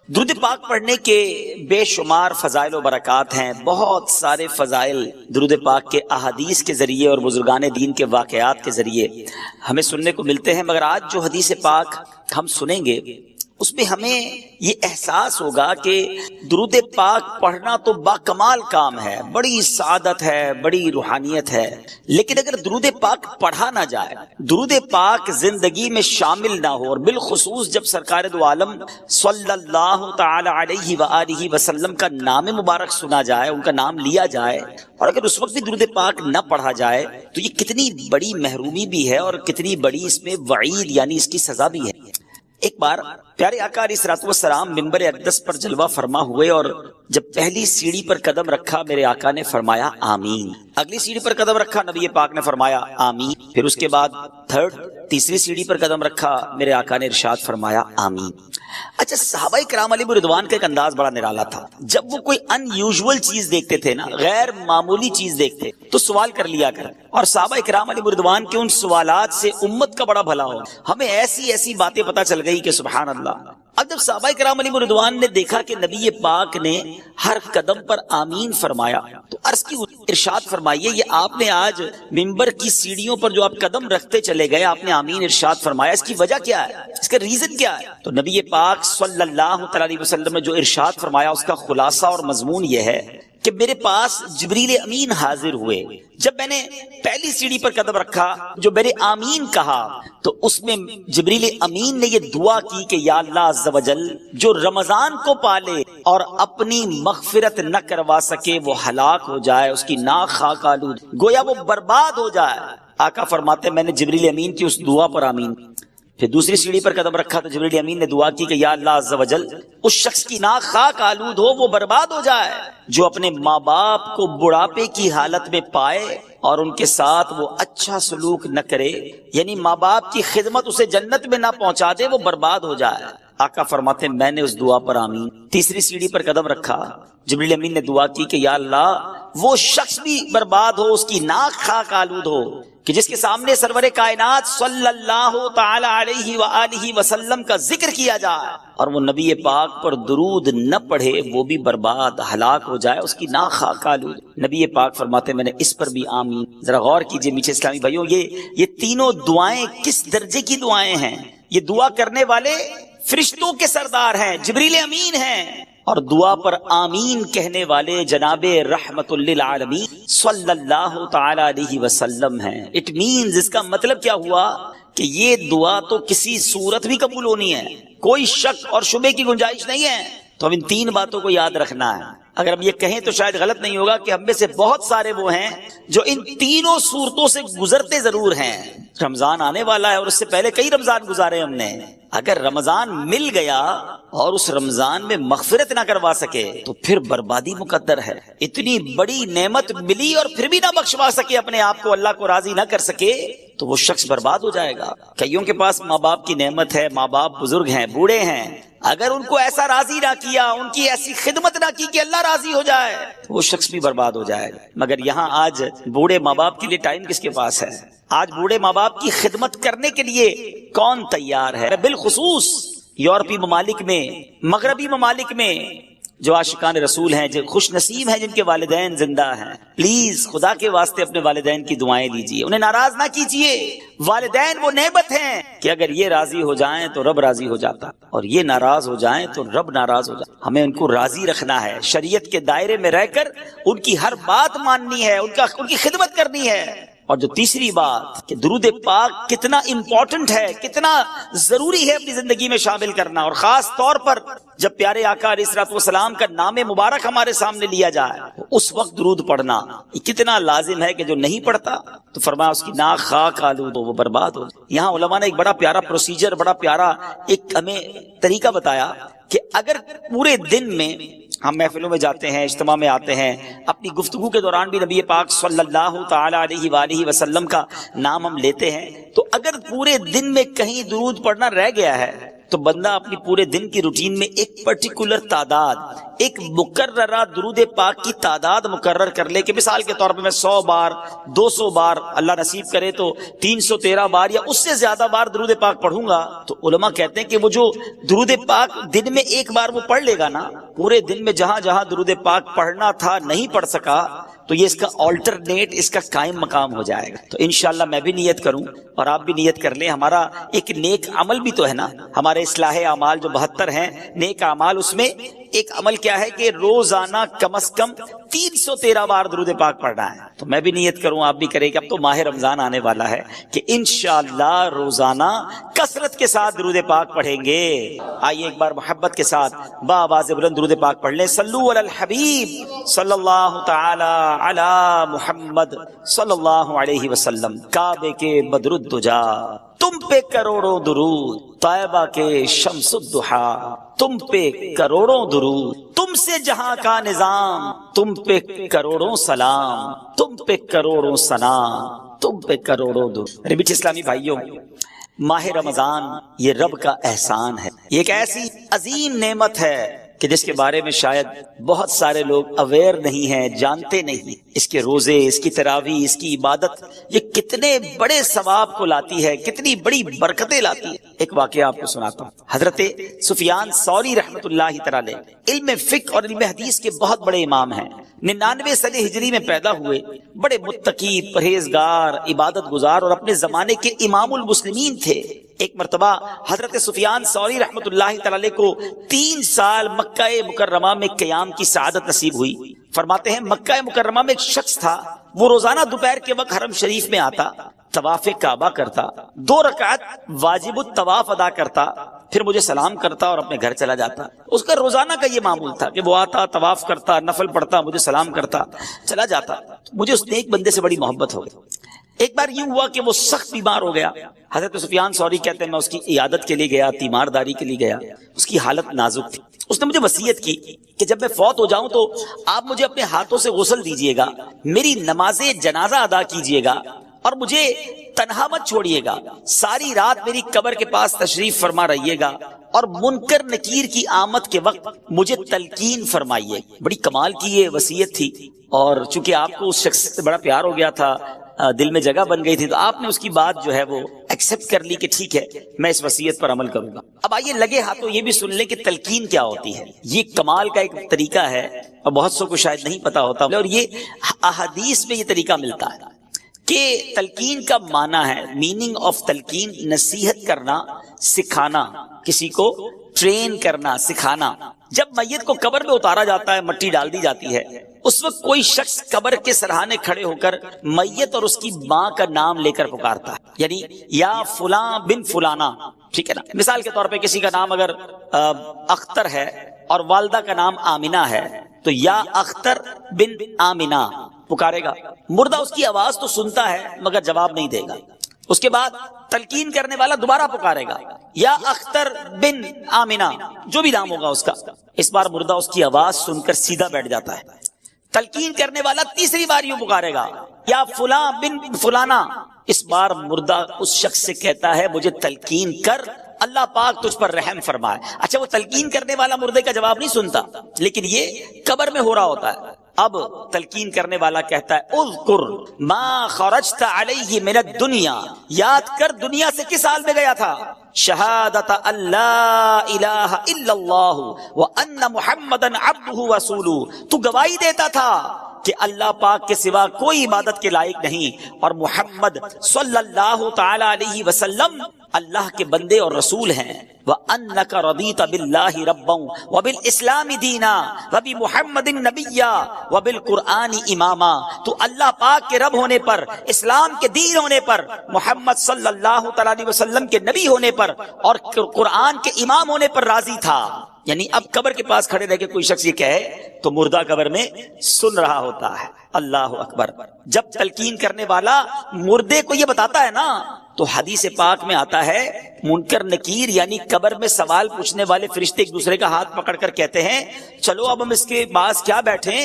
درود پاک پڑھنے کے بے شمار فضائل و برکات ہیں، بہت سارے فضائل درود پاک کے احادیث کے ذریعے اور بزرگان دین کے واقعات کے ذریعے ہمیں سننے کو ملتے ہیں، مگر آج جو حدیث پاک ہم سنیں گے اس میں ہمیں یہ احساس ہوگا کہ درود پاک پڑھنا تو باکمال کام ہے، بڑی سعادت ہے، بڑی روحانیت ہے، لیکن اگر درود پاک پڑھا نہ جائے، درود پاک زندگی میں شامل نہ ہو، اور بالخصوص جب سرکار دو عالم صلی اللہ تعالی علیہ وآلہ وسلم کا نام مبارک سنا جائے، ان کا نام لیا جائے، اور اگر اس وقت بھی درود پاک نہ پڑھا جائے تو یہ کتنی بڑی محرومی بھی ہے اور کتنی بڑی اس میں وعید یعنی اس کی سزا بھی ہے۔ ایک بار پیارے آقا علیہ الصلوۃ والسلام منبر اقدس پر جلوہ فرما ہوئے، اور جب پہلی سیڑھی پر قدم رکھا میرے آقا نے فرمایا آمین، اگلی سیڑھی پر قدم رکھا نبی پاک نے فرمایا آمین، پھر اس کے بعد تیسری سیڑھی پر قدم رکھا میرے آقا نے ارشاد فرمایا آمین۔ اچھا، صحابہ کرام علیہ رضوان کا ایک انداز بڑا نرالا تھا، جب وہ کوئی ان یوزول چیز دیکھتے تھے نا، غیر معمولی چیز دیکھتے تو سوال کر لیا کر، اور صحابہ کرام علیہ رضوان کے ان سوالات سے امت کا بڑا بھلا ہو، ہمیں ایسی باتیں پتہ چل گئی کہ سبحان اللہ۔ اب جب صحابہ کرام علیہ رضوان نے دیکھا کہ نبی پاک نے ہر قدم پر آمین فرمایا تو عرض کی ارشاد فرمائیے، یہ آپ نے آج منبر کی سیڑھیوں پر جو آپ قدم رکھتے چلے گئے، آپ نے آمین ارشاد فرمایا، اس کی وجہ کیا ہے، اس کا ریزن کیا ہے؟ تو نبی پاک صلی اللہ علیہ وسلم نے جو ارشاد فرمایا اس کا خلاصہ اور مضمون یہ ہے کہ میرے پاس جبریل امین حاضر ہوئے، جب میں نے پہلی سیڑھی پر قدم رکھا جو میں نے آمین کہا تو اس میں جبریل امین نے یہ دعا کی کہ یا اللہ عز و جل، جو رمضان کو پالے اور اپنی مغفرت نہ کروا سکے وہ ہلاک ہو جائے، اس کی ناک خاک آلود، گویا وہ برباد ہو جائے۔ آقا فرماتے میں نے جبریل امین کی اس دعا پر آمین۔ پھر دوسری سیڑھی پر قدم رکھا تو جبریل امین نے دعا کی کہ یا اللہ عز و جل، اس شخص کی ناک خاک آلود ہو، وہ برباد ہو جائے جو اپنے ماں باپ کو بڑھاپے کی حالت میں پائے اور ان کے ساتھ وہ اچھا سلوک نہ کرے، یعنی ماں باپ کی خدمت اسے جنت میں نہ پہنچا دے، وہ برباد ہو جائے۔ آقا فرماتے میں نے اس دعا پر آمین۔ تیسری سیڑھی پر قدم رکھا، جبریل امین نے دعا کی کہ یا اللہ، وہ شخص بھی برباد ہو، اس کی ناک خاک آلود ہو کہ جس کے سامنے سرور کائنات صلی اللہ تعالی علیہ وآلہ وسلم کا ذکر کیا جائے اور وہ نبی پاک پر درود نہ پڑھے، وہ بھی برباد ہلاک ہو جائے، اس کی ناک خاک آلود۔ نبی پاک فرماتے میں نے اس پر بھی آمین۔ ذرا غور کیجئے میٹھے اسلامی بھائیوں، یہ تینوں دعائیں کس درجے کی دعائیں ہیں؟ یہ دعا کرنے والے فرشتوں کے سردار ہیں، جبریل امین ہیں، اور دعا پر آمین کہنے والے جناب رحمت للعالمین صلی اللہ تعالی علیہ وسلم ہیں۔ اٹ مینز، اس کا مطلب کیا ہوا کہ یہ دعا تو کسی صورت بھی قبول ہونی ہے، کوئی شک اور شبے کی گنجائش نہیں ہے۔ تو ہم ان تین باتوں کو یاد رکھنا ہے۔ اگر ہم یہ کہیں تو شاید غلط نہیں ہوگا کہ ہم میں سے بہت سارے وہ ہیں جو ان تینوں صورتوں سے گزرتے ضرور ہیں۔ رمضان آنے والا ہے اور اس سے پہلے کئی رمضان گزارے ہم نے، اگر رمضان مل گیا اور اس رمضان میں مغفرت نہ کروا سکے تو پھر بربادی مقدر ہے۔ اتنی بڑی نعمت ملی اور پھر بھی نہ بخشوا سکے اپنے آپ کو، اللہ کو راضی نہ کر سکے، تو وہ شخص برباد ہو جائے گا۔ کئیوں کے پاس ماں باپ کی نعمت ہے، ماں باپ بزرگ ہیں، بوڑھے ہیں، اگر ان کو ایسا راضی نہ کیا، ان کی ایسی خدمت نہ کی کہ اللہ راضی ہو جائے، تو وہ شخص بھی برباد ہو جائے گا۔ مگر یہاں آج بوڑھے ماں باپ کے لیے ٹائم کس کے پاس ہے؟ آج بوڑھے ماں باپ کی خدمت کرنے کے لیے کون تیار ہے؟ بالخصوص یورپی ممالک میں، مغربی ممالک میں جو عاشقان رسول ہیں، جو خوش نصیب ہیں جن کے والدین زندہ ہیں، پلیز خدا کے واسطے اپنے والدین کی دعائیں لیجئے، انہیں ناراض نہ کیجئے۔ والدین وہ نعمت ہیں کہ اگر یہ راضی ہو جائیں تو رب راضی ہو جاتا، اور یہ ناراض ہو جائیں تو رب ناراض ہو جاتا۔ ہمیں ان کو راضی رکھنا ہے، شریعت کے دائرے میں رہ کر ان کی ہر بات ماننی ہے، ان کی خدمت کرنی ہے۔ اور جو تیسری بات کہ درود پاک کتنا امپورٹنٹ ہے، کتنا ضروری ہے اپنی زندگی میں شامل کرنا، اور خاص طور پر جب پیارے آقا علیہ الصلوۃ والسلام کا نام مبارک ہمارے سامنے لیا جائے اس وقت درود پڑھنا یہ کتنا لازم ہے کہ جو نہیں پڑھتا تو فرمایا اس کی ناک خاک آلود ہو، وہ برباد ہو۔ یہاں علماء نے ایک بڑا پیارا پروسیجر، بڑا پیارا ایک ہمیں طریقہ بتایا کہ اگر پورے دن میں ہم محفلوں میں جاتے ہیں، اجتماع میں آتے ہیں، اپنی گفتگو کے دوران بھی نبی پاک صلی اللہ تعالی علیہ وآلہ وسلم کا نام ہم لیتے ہیں، تو اگر پورے دن میں کہیں درود پڑھنا رہ گیا ہے تو بندہ اپنی پورے دن کی روٹین میں ایک پرٹیکولر تعداد، ایک مقررہ درود پاک کی تعداد مقرر کر لے کہ مثال کے طور پہ میں 100 بار 200 بار، اللہ نصیب کرے تو 313 بار یا اس سے زیادہ بار درود پاک پڑھوں گا، تو علماء کہتے ہیں کہ وہ جو درود پاک دن میں ایک بار وہ پڑھ لے گا نا، پورے دن میں جہاں جہاں درود پاک پڑھنا تھا نہیں پڑھ سکا تو یہ اس کا آلٹرنیٹ، اس کا قائم مقام ہو جائے گا۔ تو انشاءاللہ میں بھی نیت کروں اور آپ بھی نیت کر لیں۔ ہمارا ایک نیک عمل بھی تو ہے نا، ہمارے اصلاح اعمال جو 72 ہیں نیک اعمال، اس میں ایک عمل کیا ہے کہ روزانہ کم از کم 313 بار درود پاک پڑھنا ہے۔ تو میں بھی نیت کروں، آپ بھی کریں کہ اب تو ماہ رمضان آنے والا ہے کہ انشاءاللہ روزانہ کثرت کے ساتھ درود پاک پڑھیں گے۔ آئیے ایک بار محبت کے ساتھ بآواز بلند درود پاک پڑھ لیں۔ صلو علی الحبیب صلی اللہ تعالی علی محمد صلی اللہ علیہ وسلم۔ کعبے کے بدر الدجا تم پہ کروڑوں درود، طیبہ کے شمس الضحیٰ تم پہ کروڑوں درود، تم سے جہاں کا نظام تم پہ کروڑوں سلام، تم پہ کروڑوں ثنا، تم پہ کروڑوں درود۔ میرے بیچ اسلامی بھائیوں، ماہ رمضان یہ رب کا احسان ہے، یہ ایک ایسی عظیم نعمت ہے کہ جس کے بارے میں شاید بہت سارے لوگ اویئر نہیں ہیں، جانتے نہیں۔ اس کے روزے، اس کی تراویح، اس کی عبادت یہ کتنے بڑے ثواب کو لاتی ہے، کتنی بڑی برکتیں لاتی ہے۔ ایک واقعہ آپ کو سناتا ہوں۔ حضرت سفیان ثوری رحمۃ اللہ تعالی علم فقہ اور علم حدیث کے بہت بڑے امام ہیں، 99 صدی ہجری میں پیدا ہوئے، بڑے متقی، پرہیزگار، عبادت گزار اور اپنے زمانے کے امام المسلمین تھے۔ ایک مرتبہ حضرت سفیان ثوری رحمۃ اللہ تعالی کو 3 سال مکہ مکرمہ میں قیام کی سعادت نصیب ہوئی۔ فرماتے ہیں مکہ مکرمہ میں ایک شخص تھا، وہ روزانہ دوپہر کے وقت حرم شریف میں آتا، طواف کعبہ کرتا، 2 رکعت واجب الطواف ادا کرتا، پھر مجھے سلام کرتا اور اپنے گھر چلا جاتا۔ اس کا روزانہ کا یہ معمول تھا کہ وہ آتا، طواف کرتا، نفل پڑھتا، مجھے سلام کرتا، چلا جاتا۔ مجھے اس نیک بندے سے بڑی محبت ہو گئی۔ ایک بار یوں ہوا کہ وہ سخت بیمار ہو گیا۔ حضرت سفیان ثوری کہتے ہیں میں اس کی عیادت کے لیے گیا، تیمارداری کے لیے گیا، اس کی حالت نازک تھی۔ اس نے مجھے وصیت کی کہ جب میں فوت ہو جاؤں تو آپ مجھے اپنے ہاتھوں سے غسل دیجئے گا، میری نماز جنازہ ادا کیجئے گا اور مجھے تنہا مت چھوڑیے گا، ساری رات میری قبر کے پاس تشریف فرما رہیے گا اور منکر نکیر کی آمد کے وقت مجھے تلقین فرمائیے۔ بڑی کمال کی یہ وصیت تھی، اور چونکہ آپ کو اس شخص سے بڑا پیار ہو گیا تھا، دل میں جگہ بن گئی تھی، تو آپ نے اس کی بات جو ہے وہ ایکسپٹ کر لی کہ ٹھیک ہے میں اس وصیت پر عمل کروں گا۔ اب آئیے لگے ہاتھوں یہ بھی سن لیں کہ تلقین کیا ہوتی ہے۔ یہ کمال کا ایک طریقہ ہے اور بہت سو کو شاید نہیں پتا ہوتا، اور یہ احادیث میں یہ طریقہ ملتا ہے کہ تلقین کا معنی ہے، میننگ آف تلقین نصیحت کرنا، سکھانا، کسی کو ٹرین کرنا، سکھانا۔ جب میت کو قبر میں اتارا جاتا ہے، مٹی ڈال دی جاتی ہے، اس وقت کوئی شخص قبر کے سرہانے کھڑے ہو کر میت اور اس کی ماں کا نام لے کر پکارتا ہے، یعنی یا فلاں بن فلانا، ٹھیک ہے نا۔ مثال کے طور پہ کسی کا نام اگر اختر ہے اور والدہ کا نام آمنہ ہے تو یا اختر بن آمنہ پکارے گا۔ مردہ اس کی آواز تو سنتا ہے مگر جواب نہیں دے گا۔ اس کے بعد تلقین کرنے والا دوبارہ پکارے گا، یا اختر بن آمنہ، جو بھی نام ہوگا اس کا۔ اس بار مردہ اس کی آواز سن کر سیدھا بیٹھ جاتا ہے۔ تلقین کرنے والا تیسری بار یوں پکارے گا، یا فلاں بن فلانا۔ اس بار مردہ اس شخص سے کہتا ہے مجھے تلقین کر، اللہ پاک تجھ پر رحم فرمائے۔ اچھا، وہ تلقین کرنے والا مردے کا جواب نہیں سنتا، لیکن یہ قبر میں ہو رہا ہوتا ہے۔ اب تلقین کرنے والا کہتا ہے اذکر ما خرجت علیہ من الدنیا، یاد کر دنیا سے کس حال میں گیا تھا؟ شہادت اللہ الہ الا اللہ وان محمدا عبدہ ورسولہ، تو گواہی دیتا تھا کہ اللہ پاک کے سوا کوئی عبادت کے لائق نہیں اور محمد صلی اللہ تعالی علیہ وسلم اللہ کے بندے اور رسول ہیں۔ وَأَنَّكَ رَضِيتَ بِاللَّهِ رَبًّا وَبِالْإِسْلَامِ دِينًا وَبِمُحَمَّدٍ نَبِيًّا وَبِالْقُرْآنِ إِمَامًا، تو اللہ پاک کے رب ہونے پر، اسلام کے دین ہونے پر، محمد صلی اللہ تعالی علیہ وسلم کے نبی ہونے پر اور قرآن کے امام ہونے پر راضی تھا۔ یعنی اب قبر کے پاس کھڑے رہ کے کوئی شخص یہ کہے تو مردہ قبر میں سن رہا ہوتا ہے۔ اللہ اکبر۔ جب تلقین کرنے والا مردے کو یہ بتاتا ہے نا، تو حدیث پاک میں آتا ہے منکر نکیر یعنی قبر میں سوال پوچھنے والے فرشتے ایک دوسرے کا ہاتھ پکڑ کر کہتے ہیں چلو اب ہم اس کے پاس کیا بیٹھیں،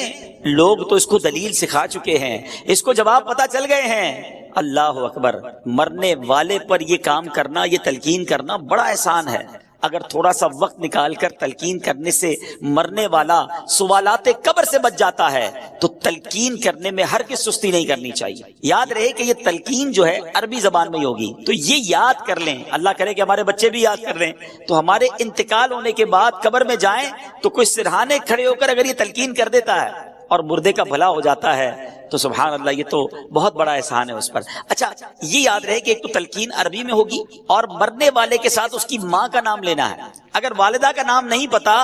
لوگ تو اس کو دلیل سکھا چکے ہیں، اس کو جواب پتا چل گئے ہیں۔ اللہ اکبر۔ مرنے والے پر یہ کام کرنا، یہ تلقین کرنا بڑا احسان ہے۔ اگر تھوڑا سا وقت نکال کر تلقین کرنے سے مرنے والا سوالات قبر سے بچ جاتا ہے تو تلقین کرنے میں ہرگز سستی نہیں کرنی چاہیے۔ یاد رہے کہ یہ تلقین جو ہے عربی زبان میں ہی ہوگی، تو یہ یاد کر لیں، اللہ کرے کہ ہمارے بچے بھی یاد کر لیں، تو ہمارے انتقال ہونے کے بعد قبر میں جائیں تو کوئی سرہانے کھڑے ہو کر اگر یہ تلقین کر دیتا ہے اور مردے کا بھلا ہو جاتا ہے تو سبحان اللہ، یہ تو بہت بڑا احسان ہے اس پر۔ اچھا، یہ یاد رہے کہ ایک تو تلقین عربی میں ہوگی اور مرنے والے کے ساتھ اس کی ماں کا نام لینا ہے۔ اگر والدہ کا نام نہیں پتا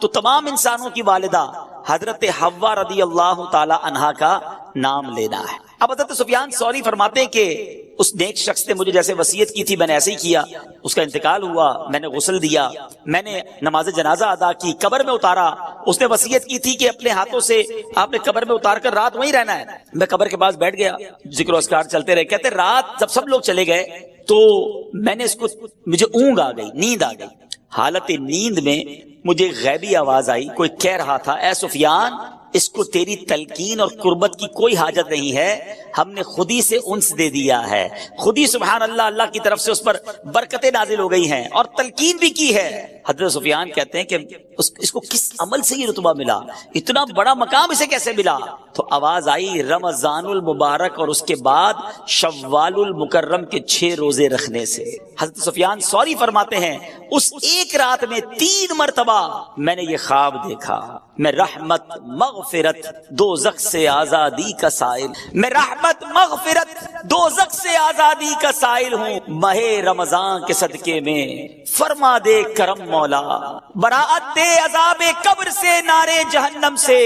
تو تمام انسانوں کی والدہ حضرت حوا رضی اللہ تعالی عنہا کا نام لینا ہے۔ اب حضرت سفیان ثوری فرماتے ہیں کہ اس نیک شخص نے مجھے جیسے وصیت کی تھی میں نے ایسے ہی کیا، اس کا انتقال ہوا، میں نے غسل دیا، میں نے نماز جنازہ ادا کی، قبر میں اتارا۔ اس نے وصیت کی تھی کہ اپنے ہاتھوں سے آپ نے قبر میں اتار کر رات وہیں رہنا ہے۔ میں قبر کے پاس بیٹھ گیا، ذکر و اذکار چلتے رہے۔ کہتے رات جب سب لوگ چلے گئے تو میں نے مجھے اونگ آ گئی، نیند آ گئی۔ حالت نیند میں مجھے غیبی آواز آئی، کوئی کہہ رہا تھا، اے سفیان، اس کو تیری تلقین اور قربت کی کوئی حاجت نہیں ہے، ہم نے خود ہی سے انس دے دیا ہے، خود ہی سبحان اللہ اللہ کی طرف سے اس پر برکتیں نازل ہو گئی ہیں اور تلقین بھی کی ہے۔ حضرت سفیان کہتے ہیں کہ اس کو کس عمل سے یہ رتبہ ملا، اتنا بڑا مقام اسے کیسے ملا؟ تو آواز آئی رمضان المبارک اور اس کے بعد شوال المکرم کے 6 روزے رکھنے سے۔ حضرت سفیان ثوری فرماتے ہیں اس ایک رات میں 3 مرتبہ میں نے یہ خواب دیکھا، میں رحمت مغفرت دوزخ سے آزادی کا سائل، میں رحمت مغفرت دوزخ سے آزادی کا سائل ہوں، ماہ رمضان کے صدقے میں فرما دے کرم مولا، براعت دے عذاب قبر سے، نارے جہنم سے،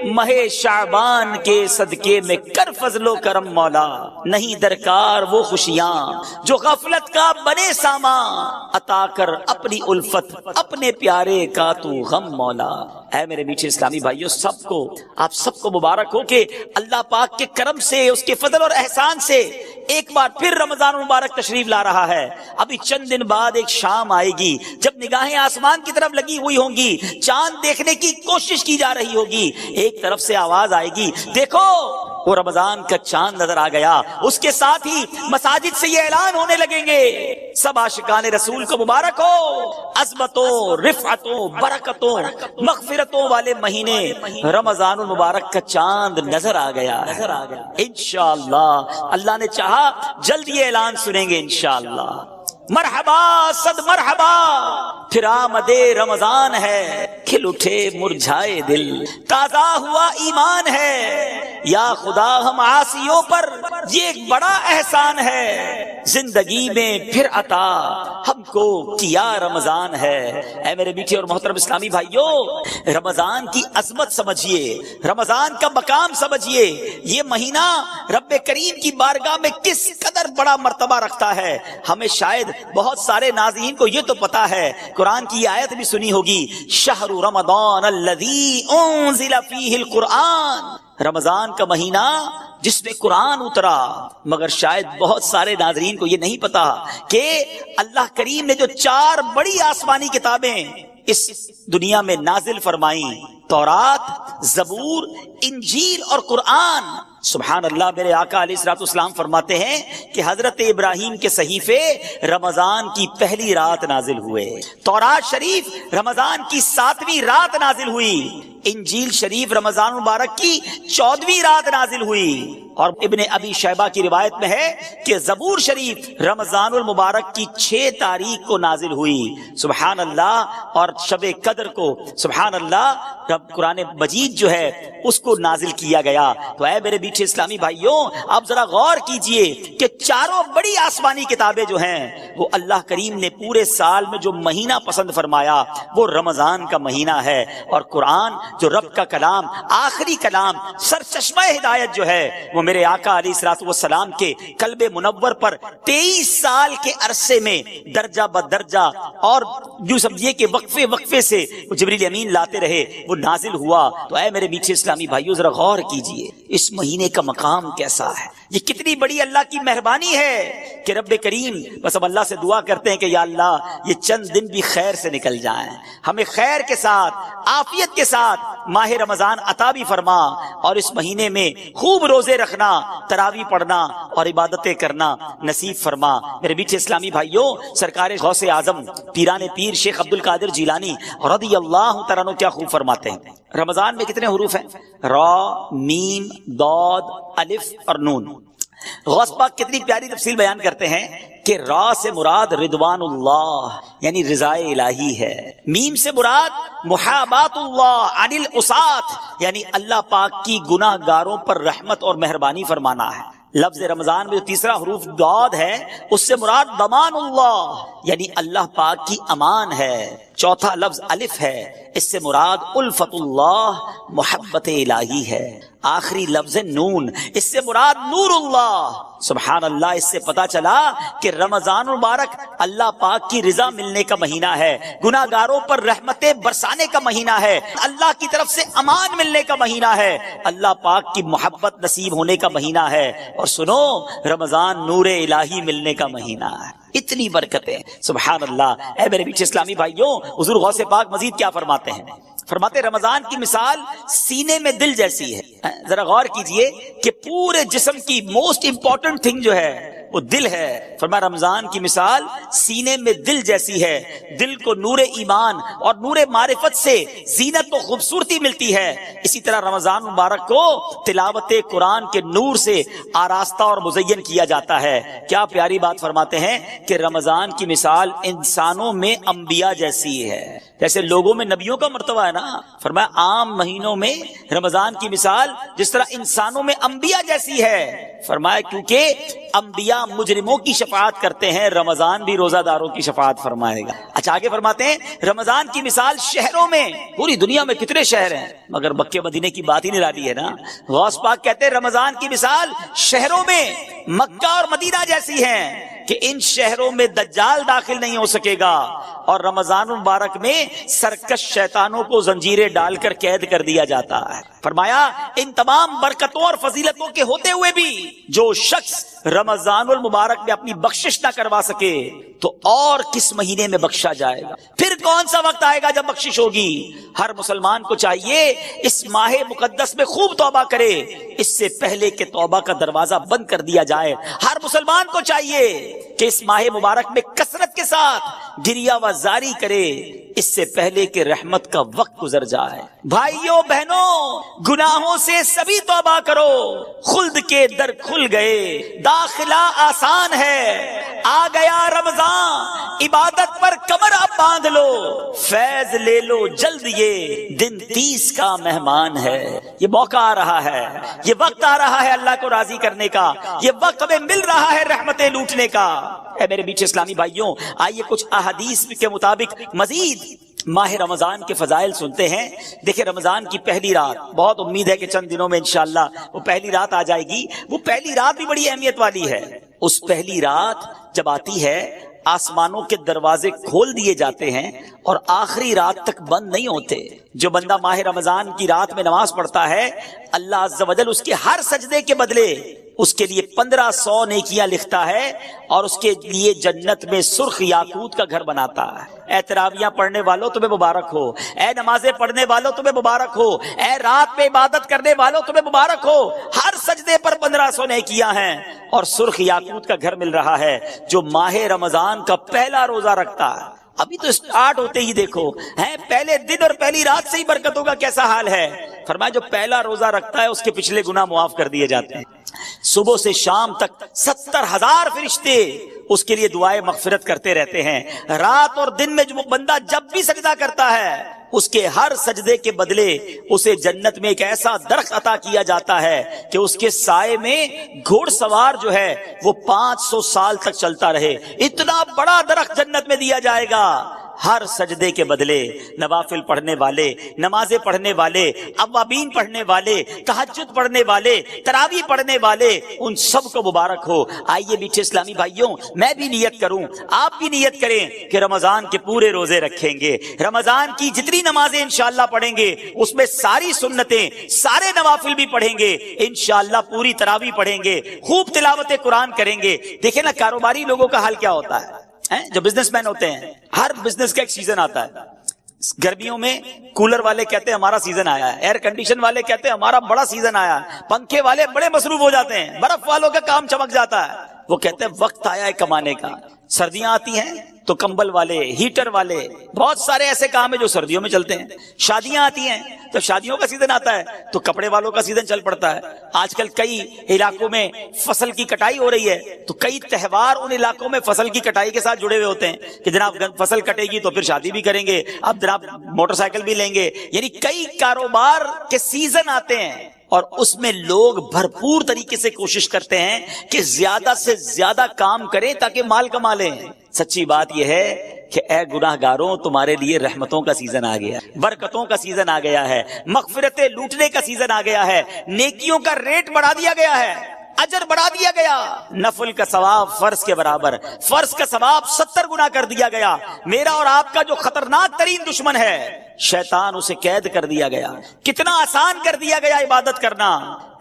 ماہ شعبان کے صدقے میں کر فضل و کرم مولا، نہیں درکار وہ خوشیاں جو غفلت کا بنے سامان، عطا کر اپنی الفت اپنے پیارے کا تو غم مولا۔ اے میرے میٹھے اسلامی بھائیوں، سب کو آپ سب کو مبارک ہو کہ اللہ پاک کے کرم سے، اس کے فضل اور احسان سے ایک بار پھر رمضان مبارک تشریف لا رہا ہے۔ ابھی چند دن بعد ایک شام آئے گی جب نگاہیں آسمان کی طرف لگی ہوئی ہوں گی، چاند دیکھنے کی کوشش کی جا رہی ہوگی، ایک طرف سے آواز آئے گی دیکھو وہ رمضان کا چاند نظر آ گیا، اس کے ساتھ ہی مساجد سے یہ اعلان ہونے لگیں گے سب عاشقان رسول کو مبارک ہو، عظمتوں رفعتوں برکتوں مغفرتوں والے مہینے رمضان المبارک کا چاند نظر آ گیا۔ انشاءاللہ اللہ نے چاہا جلد یہ اعلان سنیں گے انشاءاللہ۔ مرحبا صد مرحبا، پھر آمد رمضان ہے، کھل اٹھے مرجھائے دل، تازہ ہوا ایمان ہے، یا خدا ہم عاصیوں پر یہ ایک بڑا احسان ہے، زندگی میں پھر عطا ہم کو کیا رمضان ہے۔ اے میرے میٹھے اور محترم اسلامی بھائیوں، رمضان کی عظمت سمجھیے، رمضان کا مقام سمجھیے، یہ مہینہ رب کریم کی بارگاہ میں کس قدر بڑا مرتبہ رکھتا ہے۔ ہمیں شاید بہت سارے ناظرین کو یہ تو پتا ہے، قرآن کی آیت بھی سنی ہوگی، شہر رمضان الذی انزل فیہ القرآن، رمضان کا مہینہ جس میں قرآن اترا۔ مگر شاید بہت سارے ناظرین کو یہ نہیں پتا کہ اللہ کریم نے جو 4 بڑی آسمانی کتابیں اس دنیا میں نازل فرمائیں، تورات، زبور، انجیل اور قرآن، سبحان اللہ، میرے آقا علیہ الصلوۃ والسلام فرماتے ہیں کہ حضرت ابراہیم کے صحیفے رمضان کی پہلی رات نازل ہوئے، تورات شریف رمضان کی 7ویں رات نازل ہوئی، انجیل شریف رمضان مبارک کی 14ویں رات نازل ہوئی، اور ابن ابی شیبہ کی روایت میں ہے کہ زبور شریف رمضان المبارک کی 6 تاریخ کو نازل ہوئی، سبحان اللہ، اور شب قدر کو سبحان اللہ رب قرآن مجید جو ہے اس کو نازل کیا گیا۔ تو اے میرے میٹھے اسلامی بھائیوں، آپ ذرا غور کیجئے کہ 4 بڑی آسمانی کتابیں جو ہیں وہ اللہ کریم نے پورے سال میں جو مہینہ پسند فرمایا وہ رمضان کا مہینہ ہے، اور قرآن جو رب کا کلام، آخری کلام، سرچشمہ ہدایت جو ہے وہ میرے آقا علیہ الصلوۃ والسلام کے قلب منور پر 23 سال کے عرصے میں درجہ بدرجہ اور یوں سمجھیے کہ وقفے سے جبریل امین لاتے رہے، وہ نازل ہوا۔ تو اے میرے میٹھے اسلامی بھائیوں، ذرا غور کیجئے اس مہینے کا مقام کیسا ہے، یہ کتنی بڑی اللہ کی مہربانی ہے کہ رب کریم بس اب اللہ سے دعا کرتے ہیں کہ یا اللہ یہ چند دن بھی خیر سے نکل جائیں، ہمیں خیر کے ساتھ عافیت کے ساتھ ماہ رمضان عطا بھی فرما، اور اس مہینے میں خوب روزے رکھنا، تراویح پڑھنا اور عبادتیں کرنا نصیب فرما۔ میرے بیٹھے اسلامی بھائیوں، سرکار غوث اعظم پیران پیر شیخ عبد القادر جیلانی رضی اللہ تعالیٰ عنہ کیا خوب فرماتے ہیں۔ رمضان میں کتنے حروف ہیں؟ را، میم، ضاد، الف اور نون۔ غوث پاک کتنی پیاری تفصیل بیان کرتے ہیں کہ را سے مراد رضوان اللہ یعنی رضا الہی ہے، میم سے مراد محابات اللہ عن العصاة یعنی اللہ پاک کی گناہ گاروں پر رحمت اور مہربانی فرمانا ہے۔ لفظ رمضان میں جو تیسرا حروف ضاد ہے اس سے مراد ضمان اللہ یعنی اللہ پاک کی امان ہے۔ چوتھا لفظ الف ہے، اس سے مراد الفت اللہ محبت الہی ہے۔ آخری لفظ نون، اس سے مراد نور اللہ۔ سبحان اللہ، اس سے پتا چلا کہ رمضان المبارک اللہ پاک کی رضا ملنے کا مہینہ ہے، گناہ گاروں پر رحمتیں برسانے کا مہینہ ہے، اللہ کی طرف سے امان ملنے کا مہینہ ہے، اللہ پاک کی محبت نصیب ہونے کا مہینہ ہے، اور سنو رمضان نور الہی ملنے کا مہینہ ہے۔ اتنی برکتیں، سبحان اللہ۔ اے میرے بیچ اسلامی بھائیوں، حضور غوث پاک مزید کیا فرماتے ہیں؟ فرماتے رمضان کی مثال سینے میں دل جیسی ہے۔ ذرا غور کیجئے کہ پورے جسم کی موسٹ امپورٹنٹ تھنگ جو ہے وہ دل ہے۔ فرمایا رمضان کی مثال سینے میں دل جیسی ہے، دل کو نور ایمان اور نور معرفت سے زینت و خوبصورتی ملتی ہے۔ اسی طرح رمضان مبارک کو تلاوت قرآن کے نور سے آراستہ اور مزین کیا جاتا ہے۔ کیا پیاری بات فرماتے ہیں کہ رمضان کی مثال انسانوں میں انبیاء جیسی ہے، جیسے لوگوں میں نبیوں کا مرتبہ ہے نا۔ فرمایا عام مہینوں میں رمضان کی مثال جس طرح انسانوں میں انبیاء جیسی ہے۔ فرمایا کیونکہ انبیاء مجرموں کی شفاعت کرتے ہیں، رمضان بھی روزہ داروں کی شفاعت فرمائے گا۔ اچھا آگے فرماتے ہیں رمضان کی مثال شہروں میں، پوری دنیا میں کتنے شہر ہیں مگر مکہ مدینے کی بات ہی نرالی ہے نا۔ غوث پاک کہتے ہیں رمضان کی مثال شہروں میں مکہ اور مدینہ جیسی ہے کہ ان شہروں میں دجال داخل نہیں ہو سکے گا، اور رمضان مبارک میں سرکش شیطانوں کو زنجیریں ڈال کر قید کر دیا جاتا ہے۔ فرمایا ان تمام برکتوں اور فضیلتوں کے ہوتے ہوئے بھی جو شخص رمضان المبارک میں اپنی بخشش نہ کروا سکے تو اور کس مہینے میں بخشا جائے گا؟ پھر کون سا وقت آئے گا جب بخشش ہوگی؟ ہر مسلمان کو چاہیے اس ماہ مقدس میں خوب توبہ کرے، اس سے پہلے کہ توبہ کا دروازہ بند کر دیا جائے۔ ہر مسلمان کو چاہیے کہ اس ماہ مبارک میں کثرت کے ساتھ گریہ و زاری کرے، اس سے پہلے کہ رحمت کا وقت گزر جائے۔ بھائیوں بہنوں، گناہوں سے سبھی توبہ کرو، خلد کے در کھل گئے، داخلہ آسان ہے، آ گیا رمضان، عبادت پر کمر اب باندھ لو، فیض لے لو جلد، یہ دن 30 کا مہمان ہے۔ یہ موقع آ رہا ہے، یہ وقت آ رہا ہے اللہ کو راضی کرنے کا، یہ وقت ہمیں مل رہا ہے رحمتیں لوٹنے کا۔ اے میرے بیچ اسلامی بھائیوں، آئیے کچھ احادیث کے مطابق مزید ماہ رمضان کے فضائل سنتے ہیں۔ دیکھیں رمضان کی پہلی رات، بہت امید ہے کہ چند دنوں میں انشاءاللہ وہ پہلی رات آ جائے گی۔ وہ پہلی رات بھی بڑی اہمیت والی ہے۔ اس پہلی رات جب آتی ہے آسمانوں کے دروازے کھول دیے جاتے ہیں اور آخری رات تک بند نہیں ہوتے۔ جو بندہ ماہ رمضان کی رات میں نماز پڑھتا ہے، اللہ عز و جل اس کے ہر سجدے کے بدلے اس کے لیے 1500 نیکیاں لکھتا ہے، اور اس کے لیے جنت میں سرخ یاقوت کا گھر بناتا ہے۔ اے تراویحاں پڑھنے والوں تمہیں مبارک ہو، اے نمازیں پڑھنے والوں تمہیں مبارک ہو، اے رات میں عبادت کرنے والوں تمہیں مبارک ہو۔ ہر سجدے پر 1500 نیکیاں ہیں اور سرخ یاقوت کا گھر مل رہا ہے۔ جو ماہ رمضان کا پہلا روزہ رکھتا ہے، ابھی تو اسٹارٹ ہوتے ہی دیکھو ہے، پہلے دن اور پہلی رات سے ہی برکتوں کا کیسا حال ہے۔ فرمایا جو پہلا روزہ رکھتا ہے اس کے پچھلے گناہ معاف کر دیے جاتے ہیں۔ صبح سے شام تک 70,000 فرشتے اس کے لیے دعائیں مغفرت کرتے رہتے ہیں۔ رات اور دن میں جو بندہ جب بھی سجدہ کرتا ہے، اس کے ہر سجدے کے بدلے اسے جنت میں ایک ایسا درخت عطا کیا جاتا ہے کہ اس کے سائے میں گھوڑ سوار جو ہے وہ 500 سال تک چلتا رہے۔ اتنا بڑا درخت جنت میں دیا جائے گا۔ ہر سجدے کے بدلے نوافل پڑھنے والے، نمازیں پڑھنے والے، اوابین پڑھنے والے، تہجد پڑھنے والے، تراویح پڑھنے والے، ان سب کو مبارک ہو۔ آئیے میٹھے اسلامی بھائیوں، میں بھی نیت کروں، آپ بھی نیت کریں کہ رمضان کے پورے روزے رکھیں گے، رمضان کی جتنی نمازیں انشاءاللہ پڑھیں گے اس میں ساری سنتیں، سارے نوافل بھی پڑھیں گے، انشاءاللہ پوری تراویح پڑھیں گے، خوب تلاوت قرآن کریں گے۔ دیکھیں نا کاروباری لوگوں کا حال کیا ہوتا ہے، جو بزنس مین ہوتے ہیں، ہر بزنس کا ایک سیزن آتا ہے۔ گرمیوں میں کولر والے کہتے ہیں ہمارا سیزن آیا ہے، ایئر کنڈیشن والے کہتے ہیں ہمارا بڑا سیزن آیا ہے، پنکھے والے بڑے مصروف ہو جاتے ہیں، برف والوں کا کام چمک جاتا ہے، وہ کہتے ہیں وقت آیا ہے کمانے کا۔ سردیاں آتی ہیں تو کمبل والے، ہیٹر والے، بہت سارے ایسے کام ہیں جو سردیوں میں چلتے ہیں۔ شادیاں آتی ہیں تو شادیوں کا سیزن آتا ہے تو کپڑے والوں کا سیزن چل پڑتا ہے۔ آج کل کئی علاقوں میں فصل کی کٹائی ہو رہی ہے تو کئی تہوار ان علاقوں میں فصل کی کٹائی کے ساتھ جڑے ہوئے ہوتے ہیں کہ جناب فصل کٹے گی تو پھر شادی بھی کریں گے، اب جناب موٹر سائیکل بھی لیں گے، یعنی کئی کاروبار کے سیزن آتے ہیں اور اس میں لوگ بھرپور طریقے سے کوشش کرتے ہیں کہ زیادہ سے زیادہ کام کریں تاکہ مال کما لیں۔ سچی بات یہ ہے کہ اے گناہگاروں، تمہارے لیے رحمتوں کا سیزن آ گیا ہے، برکتوں کا سیزن آ گیا ہے، مغفرتیں لوٹنے کا سیزن آ گیا ہے، نیکیوں کا ریٹ بڑھا دیا گیا ہے، اجر بڑھا دیا گیا، نفل کا ثواب فرض کے برابر، فرض کا ثواب 70 گنا کر دیا گیا۔ میرا اور آپ کا جو خطرناک ترین دشمن ہے شیطان، اسے قید کر دیا گیا، کتنا آسان کر دیا گیا عبادت کرنا۔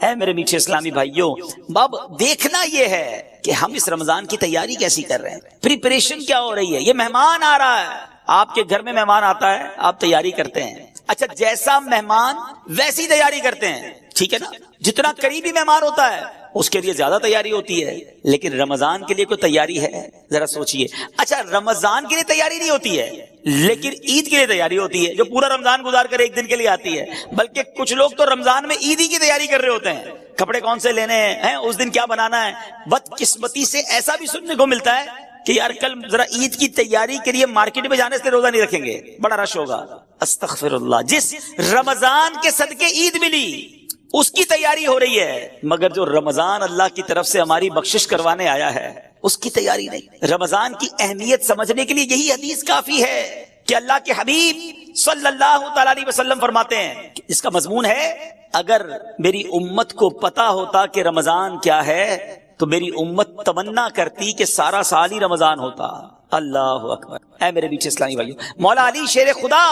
ہے میرے میٹھے اسلامی بھائیوں، اب دیکھنا یہ ہے کہ ہم اس رمضان کی تیاری کیسی کر رہے ہیں، پریپریشن کیا ہو رہی ہے۔ یہ مہمان آ رہا ہے، آپ کے گھر میں مہمان آتا ہے، آپ تیاری کرتے ہیں، اچھا جیسا مہمان ویسی تیاری کرتے ہیں، ٹھیک ہے نا؟ جتنا قریبی مہمان ہوتا ہے اس کے لیے زیادہ تیاری ہوتی ہے، لیکن رمضان کے لیے کوئی تیاری ہے؟ ذرا سوچئے۔ اچھا رمضان کے لیے تیاری نہیں ہوتی ہے لیکن عید کے لیے تیاری ہوتی ہے، جو پورا رمضان گزار کر ایک دن کے لیے آتی ہے، بلکہ کچھ لوگ تو رمضان میں عید ہی کی تیاری کر رہے ہوتے ہیں، کپڑے کون سے لینے ہیں، اس دن کیا بنانا ہے۔ بدقسمتی سے ایسا بھی سننے کو ملتا ہے کہ یار کل ذرا عید کی تیاری کے لیے مارکیٹ میں جانے سے روزہ نہیں رکھیں گے، بڑا رش ہوگا۔ استغفر اللہ، جس رمضان کے صدقے عید ملی اس کی تیاری ہو رہی ہے، مگر جو رمضان اللہ کی طرف سے ہماری بخشش کروانے آیا ہے اس کی تیاری نہیں۔ رمضان کی اہمیت سمجھنے کے لیے یہی حدیث کافی ہے کہ اللہ کے حبیب صلی اللہ تعالی علیہ وسلم فرماتے ہیں، اس کا مضمون ہے اگر میری امت کو پتا ہوتا کہ رمضان کیا ہے تو میری امت تمنا کرتی کہ سارا سال ہی رمضان ہوتا۔ اللہ اکبر۔ اے میرے بیچ اسلامی بھائیوں، مولا علی شیر خدا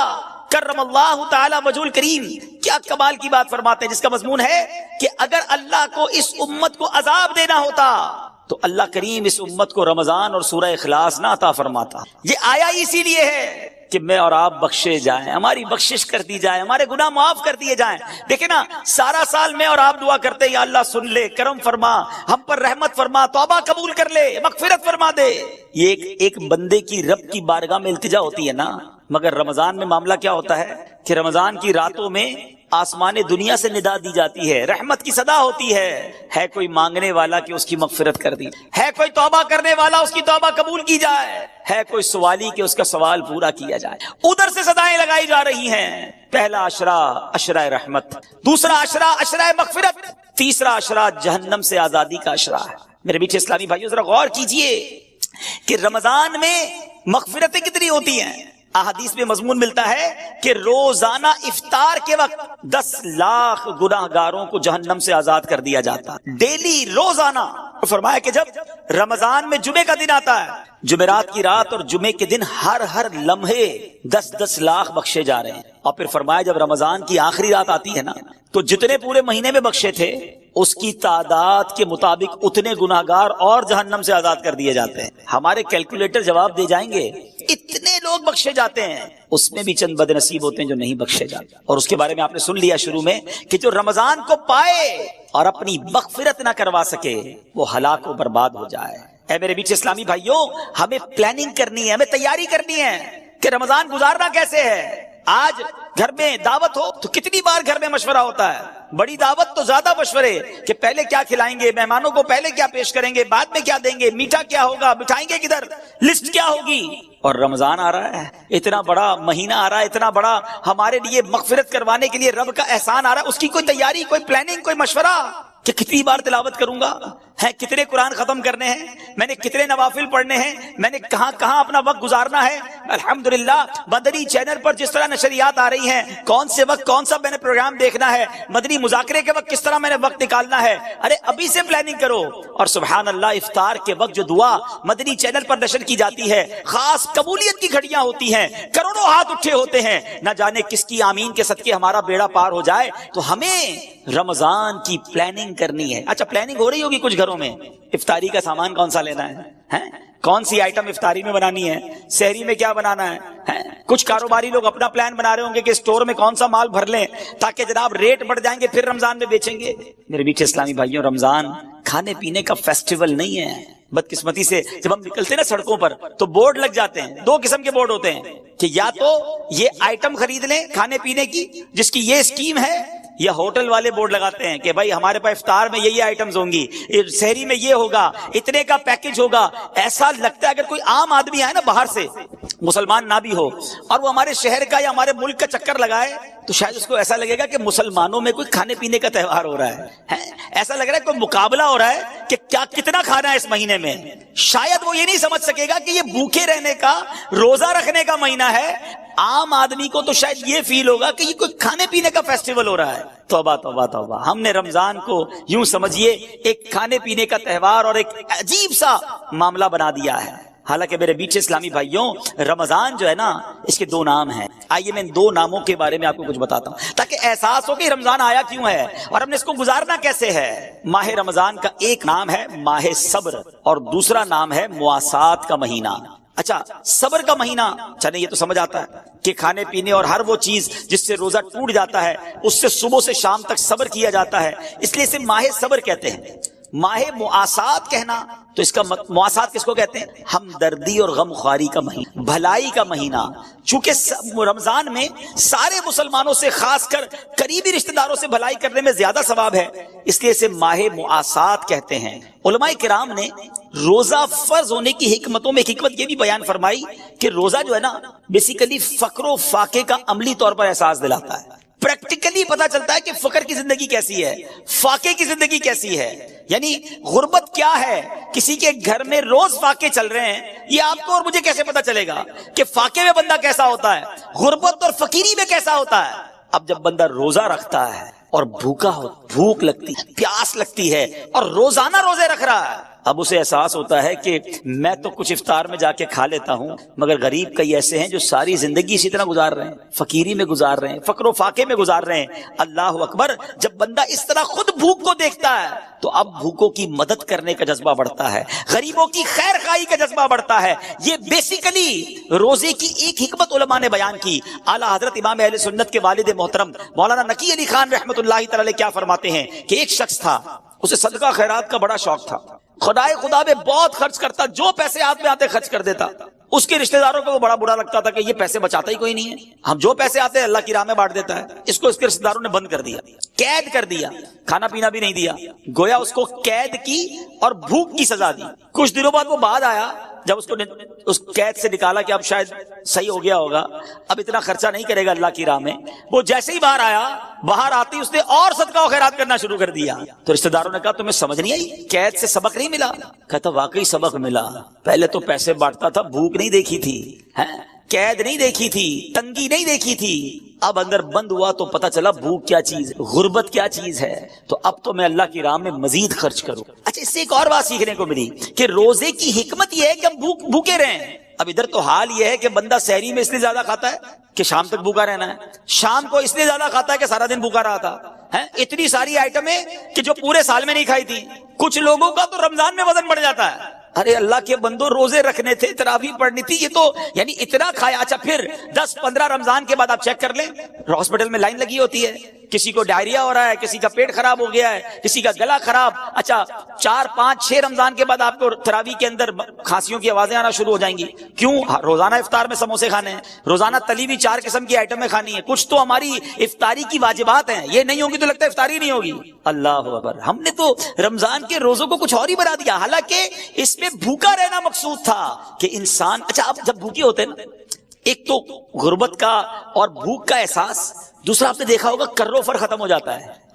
کرم اللہ تعالی وجہ الکریم کیا کمال کی بات فرماتے ہیں، جس کا مضمون ہے کہ اگر اللہ کو اس امت کو عذاب دینا ہوتا تو اللہ کریم اس امت کو رمضان اور سورہ اخلاص نہ عطا فرماتا۔ یہ آیا اسی لیے ہے کہ میں اور آپ بخشے جائیں، ہماری بخشش کر دی جائے، ہمارے گناہ معاف کر دیے جائیں۔ دیکھیں نا، سارا سال میں اور آپ دعا کرتے ہیں یا اللہ سن لے، کرم فرما، ہم پر رحمت فرما، توبہ قبول کر لے، مغفرت فرما دے۔ یہ ایک بندے کی رب کی بارگاہ میں التجا ہوتی ہے نا، مگر رمضان میں معاملہ کیا ہوتا ہے کہ رمضان کی راتوں میں آسمان دنیا سے ندا دی جاتی ہے، رحمت کی صدا ہوتی ہے کوئی مانگنے والا کہ اس کی مغفرت کر دی، ہے کوئی توبہ کرنے والا اس کی توبہ قبول کی جائے، ہے کوئی سوالی کہ اس کا سوال پورا کیا جائے۔ ادھر سے صدائیں لگائی جا رہی ہیں، پہلا عشرہ عشرہ رحمت، دوسرا عشرہ عشرہ مغفرت، تیسرا عشرہ جہنم سے آزادی کا عشرہ ہے۔ میرے بیچ اسلامی بھائیو ذرا غور کیجئے کہ رمضان میں مغفرتیں کتنی ہوتی ہیں۔ احادیث میں مضمون ملتا ہے کہ روزانہ افطار کے وقت 10 لاکھ گناہگاروں کو جہنم سے آزاد کر دیا جاتا، ڈیلی روزانہ۔ فرمایا کہ جب رمضان میں جمعے کا دن آتا ہے، جمعرات کی رات اور جمعے کے دن ہر لمحے 10 لاکھ بخشے جا رہے ہیں۔ اور پھر فرمایا جب رمضان کی آخری رات آتی ہے نا تو جتنے پورے مہینے میں بخشے تھے اس کی تعداد کے مطابق اتنے گناہگار اور جہنم سے آزاد کر دیے جاتے ہیں۔ ہمارے کیلکولیٹر جواب دے جائیں گے، اتنے لوگ بخشے جاتے ہیں، اس میں بھی چند بد نصیب ہوتے ہیں جو نہیں بخشے جاتے۔ اور اس کے بارے میں آپ نے سن لیا شروع میں کہ جو رمضان کو پائے اور اپنی مغفرت نہ کروا سکے وہ ہلاک و برباد ہو جائے۔ اے میرے بیچ اسلامی بھائیوں، ہمیں پلاننگ کرنی ہے، ہمیں تیاری کرنی ہے کہ رمضان گزارنا کیسے ہے۔ آج گھر میں دعوت ہو تو کتنی بار گھر میں مشورہ ہوتا ہے، بڑی دعوت تو زیادہ مشورے کہ پہلے کیا کھلائیں گے، مہمانوں کو پہلے کیا پیش کریں گے، بعد میں کیا دیں گے، میٹھا کیا ہوگا، بٹھائیں گے کدھر، لسٹ کیا ہوگی۔ اور رمضان آ رہا ہے، اتنا بڑا مہینہ آ رہا ہے، اتنا بڑا ہمارے لیے مغفرت کروانے کے لیے رب کا احسان آ رہا ہے، اس کی کوئی تیاری، کوئی پلاننگ، کوئی مشورہ کہ کتنی بار تلاوت کروں گا، ہیں, کتنے قرآن ختم کرنے ہیں, میں نے کتنے نوافل پڑھنے ہیں, میں نے کہاں کہاں اپنا وقت گزارنا ہے. الحمدللہ مدنی چینل پر جس طرح نشریات آ رہی ہیں, کون سے وقت کون سا میں نے پروگرام دیکھنا ہے, مدنی مذاکرے کے وقت کس طرح میں نے وقت نکالنا ہے. ارے ابھی سے پلاننگ کرو. اور سبحان اللہ افطار کے وقت جو دعا مدنی چینل پر نشر کی جاتی ہے, خاص قبولیت کی گھڑیاں ہوتی ہیں, کروڑوں ہاتھ اٹھے ہوتے ہیں, نہ جانے کس کی آمین کے صدقے ہمارا بیڑا پار ہو جائے. تو ہمیں رمضان کی پلاننگ کرنی ہے. اچھا پلاننگ ہو رہی ہوگی کچھ گھروں میں, افطاری کا سامان کون سا لینا ہے, کون سی آئٹم افطاری میں بنانی ہے, سحری میں کیا بنانا ہے. کچھ کاروباری لوگ اپنا پلان بنا رہے ہوں گے کہ اسٹور میں کون سا مال بھر لیں تاکہ جناب ریٹ بڑھ جائیں گے پھر رمضان میں بیچیں گے. میرے میٹھے اسلامی بھائیوں, رمضان کھانے پینے کا فیسٹیول نہیں ہے. بدقسمتی سے جب ہم نکلتے ہیں نا سڑکوں پر تو بورڈ لگ جاتے ہیں, دو قسم کے بورڈ ہوتے ہیں کہ یا تو یہ آئٹم خرید لیں کھانے پینے کی جس کی یہ اسکیم ہے, یا ہوٹل والے بورڈ لگاتے ہیں کہ بھائی ہمارے پاس افطار میں یہ آئٹمز ہوں گی, سحری میں یہ ہوگا, اتنے کا پیکج ہوگا. ایسا لگتا ہے اگر کوئی عام آدمی آئے نا باہر سے, مسلمان نہ بھی ہو, اور وہ ہمارے شہر کا یا ہمارے ملک کا چکر لگائے تو شاید اس کو ایسا لگے گا کہ مسلمانوں میں کوئی کھانے پینے کا تہوار ہو رہا ہے. ایسا لگ رہا ہے کوئی مقابلہ ہو رہا ہے کہ کیا کتنا کھانا ہے اس مہینے میں. شاید وہ یہ نہیں سمجھ سکے گا کہ یہ بھوکے رہنے کا, روزہ رکھنے کا مہینہ ہے. عام آدمی کو تو شاید یہ فیل ہوگا کہ یہ کوئی کھانے پینے کا فیسٹیول ہو رہا ہے. توبہ توبہ توبہ, ہم نے رمضان کو یوں سمجھیے ایک کھانے پینے کا تہوار اور ایک عجیب سا معاملہ بنا دیا ہے. حالانکہ میرے میٹھے اسلامی بھائیوں, رمضان جو ہے نا اس کے دو نام ہیں. آئیے میں ان دو ناموں کے بارے میں آپ کو کچھ بتاتا ہوں تاکہ احساس ہو کہ رمضان آیا کیوں ہے اور ہم نے اس کو گزارنا کیسے ہے. ماہ رمضان کا ایک نام ہے ماہ صبر اور دوسرا نام ہے مواسات کا مہینہ. اچھا صبر کا مہینہ, چلے یہ تو سمجھ آتا ہے کہ کھانے پینے اور ہر وہ چیز جس سے روزہ ٹوٹ جاتا ہے اس سے صبح سے شام تک صبر کیا جاتا ہے, اس لیے اسے ماہ صبر کہتے ہیں. ماہ مواسات کہنا تو اس کا مواسات کس کو کہتے ہیں, ہمدردی اور غم خواری کا مہینہ, بھلائی کا مہینہ. چونکہ رمضان میں سارے مسلمانوں سے خاص کر قریبی رشتہ داروں سے بھلائی کرنے میں زیادہ ثواب ہے, اس لیے اسے ماہ مواسات کہتے ہیں. علماء کرام نے روزہ فرض ہونے کی حکمتوں میں حکمت یہ بھی بیان فرمائی کہ روزہ جو ہے نا بیسیکلی فقر و فاقے کا عملی طور پر احساس دلاتا ہے. پریکٹیکلی پتا چلتا ہے کہ فقر کی زندگی کیسی ہے, فاقے کی زندگی کیسی ہے, یعنی غربت کیا ہے. کسی کے گھر میں روز فاقے چل رہے ہیں, یہ آپ کو اور مجھے کیسے پتا چلے گا کہ فاقے میں بندہ کیسا ہوتا ہے, غربت اور فقیری میں کیسا ہوتا ہے. اب جب بندہ روزہ رکھتا ہے اور بھوکا ہو, بھوک لگتی ہے, پیاس لگتی ہے اور روزانہ روزے رکھ رہا ہے, اب اسے احساس ہوتا ہے کہ میں تو کچھ افطار میں جا کے کھا لیتا ہوں, مگر غریب کئی ایسے ہیں جو ساری زندگی اسی طرح گزار رہے ہیں, فقیری میں گزار رہے ہیں, فقر و فاقے میں گزار رہے ہیں. اللہ اکبر, جب بندہ اس طرح خود بھوک کو دیکھتا ہے تو اب بھوکوں کی مدد کرنے کا جذبہ بڑھتا ہے, غریبوں کی خیر خواہی کا جذبہ بڑھتا ہے. یہ بیسیکلی روزے کی ایک حکمت علماء نے بیان کی. اعلیٰ حضرت امام اہل سنت کے والد محترم مولانا نقی علی خان رحمۃ اللہ تعالی کیا فرماتے ہیں کہ ایک شخص تھا, اسے صدقہ خیرات کا بڑا شوق تھا, خدائے خدا میں بہت خرچ کرتا, جو پیسے ہاتھ میں آتے خرچ کر دیتا. اس کے رشتہ داروں کو وہ بڑا برا لگتا تھا کہ یہ پیسے بچاتا ہی کوئی نہیں ہے, ہم جو پیسے آتے ہیں اللہ کی راہ میں بانٹ دیتا ہے. اس کو اس کے رشتہ داروں نے بند کر دیا, قید کر دیا, کھانا پینا بھی نہیں دیا, گویا اس کو قید کی اور بھوک کی سزا دی. کچھ دنوں بعد وہ بعد آیا, جب اس کو اس قید سے نکالا کہ اب شاید صحیح ہو گیا ہوگا, اب اتنا خرچہ نہیں کرے گا اللہ کی راہ میں. وہ جیسے ہی باہر آیا, باہر آتی اس نے اور صدقہ و خیرات کرنا شروع کر دیا. تو رشتہ داروں نے کہا تمہیں سمجھ نہیں آئی, قید سے سبق نہیں ملا؟ کہتا واقعی سبق ملا, پہلے تو پیسے بانٹتا تھا, بھوک نہیں دیکھی تھی, قید نہیں دیکھی تھی, تنگی نہیں دیکھی تھی, اب اندر بند ہوا تو پتا چلا بھوک کیا چیز, غربت کیا چیز ہے, تو اب تو میں اللہ کی راہ میں مزید خرچ کروں. اچھا اس سے ایک اور بات سیکھنے کو ملی کہ روزے کی حکمت یہ ہے کہ ہم بھوکے رہیں. اب ادھر تو حال یہ ہے کہ بندہ سحری میں اس لیے زیادہ کھاتا ہے کہ شام تک بھوکا رہنا ہے, شام کو اس لیے زیادہ کھاتا ہے کہ سارا دن بھوکا رہا تھا. اتنی ساری آئٹمیں کہ جو پورے سال میں نہیں کھائی تھی. کچھ لوگوں کا تو رمضان میں وزن بڑھ جاتا ہے. ارے اللہ کے بندو, روزے رکھنے تھے, تراویح پڑھنی تھی, یہ تو یعنی اتنا کھایا. اچھا پھر 10-15 رمضان کے بعد آپ چیک کر لیں, ہاسپٹل میں لائن لگی ہوتی ہے, کسی کو ڈائریا ہو رہا ہے, کسی کا پیٹ خراب ہو گیا ہے, کسی کا گلا خراب. اچھا 4-5-6 رمضان کے بعد آپ کو تراویح کے اندر کھانسیوں کی آوازیں آنا شروع ہو جائیں گی. کیوں؟ روزانہ افطار میں سموسے کھانے ہیں, روزانہ تلی ہوئی 4 قسم کی آئٹمیں کھانی ہے. کچھ تو ہماری افطاری کی واجبات ہیں, یہ نہیں ہوگی تو لگتا ہے افطاری نہیں ہوگی. اللہ اکبر, ہم نے تو رمضان کے روزوں کو کچھ اور ہی بنا دیا, حالانکہ اس میں بھوکا رہنا مقصود تھا کہ انسان. اچھا اب جب بھوکے ہوتے ہیں نا, ایک تو غربت کا اور بھوک کا احساس, دوسرا آپ نے دیکھا ہوگا کرو فر ختم ہو جاتا ہے.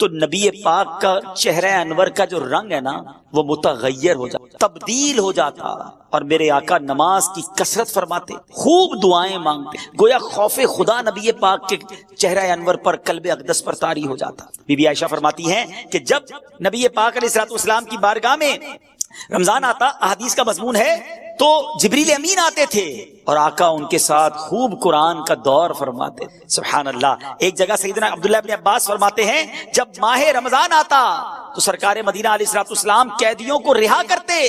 تو نبی پاک کا چہرہ انور کا جو رنگ ہے نا وہ متغیر ہو جاتا، تبدیل ہو جاتا، اور میرے آقا نماز کی کثرت فرماتے، خوب دعائیں مانگتے، گویا خوف خدا نبی پاک کے چہرہ انور پر، قلب اقدس پر طاری ہو جاتا۔ بی بی عائشہ فرماتی ہیں کہ جب نبی پاک علیہ الصلوۃ والسلام کی بارگاہ میں رمضان آتا، احادیث کا مضمون ہے، تو جبریل امین آتے تھے اور آقا ان کے ساتھ خوب قرآن کا دور فرماتے۔ سبحان اللہ۔ ایک جگہ سیدنا عبداللہ ابن عباس فرماتے ہیں جب ماہ رمضان آتا تو سرکار مدینہ علیہ الصلوۃ والسلام قیدیوں کو رہا کرتے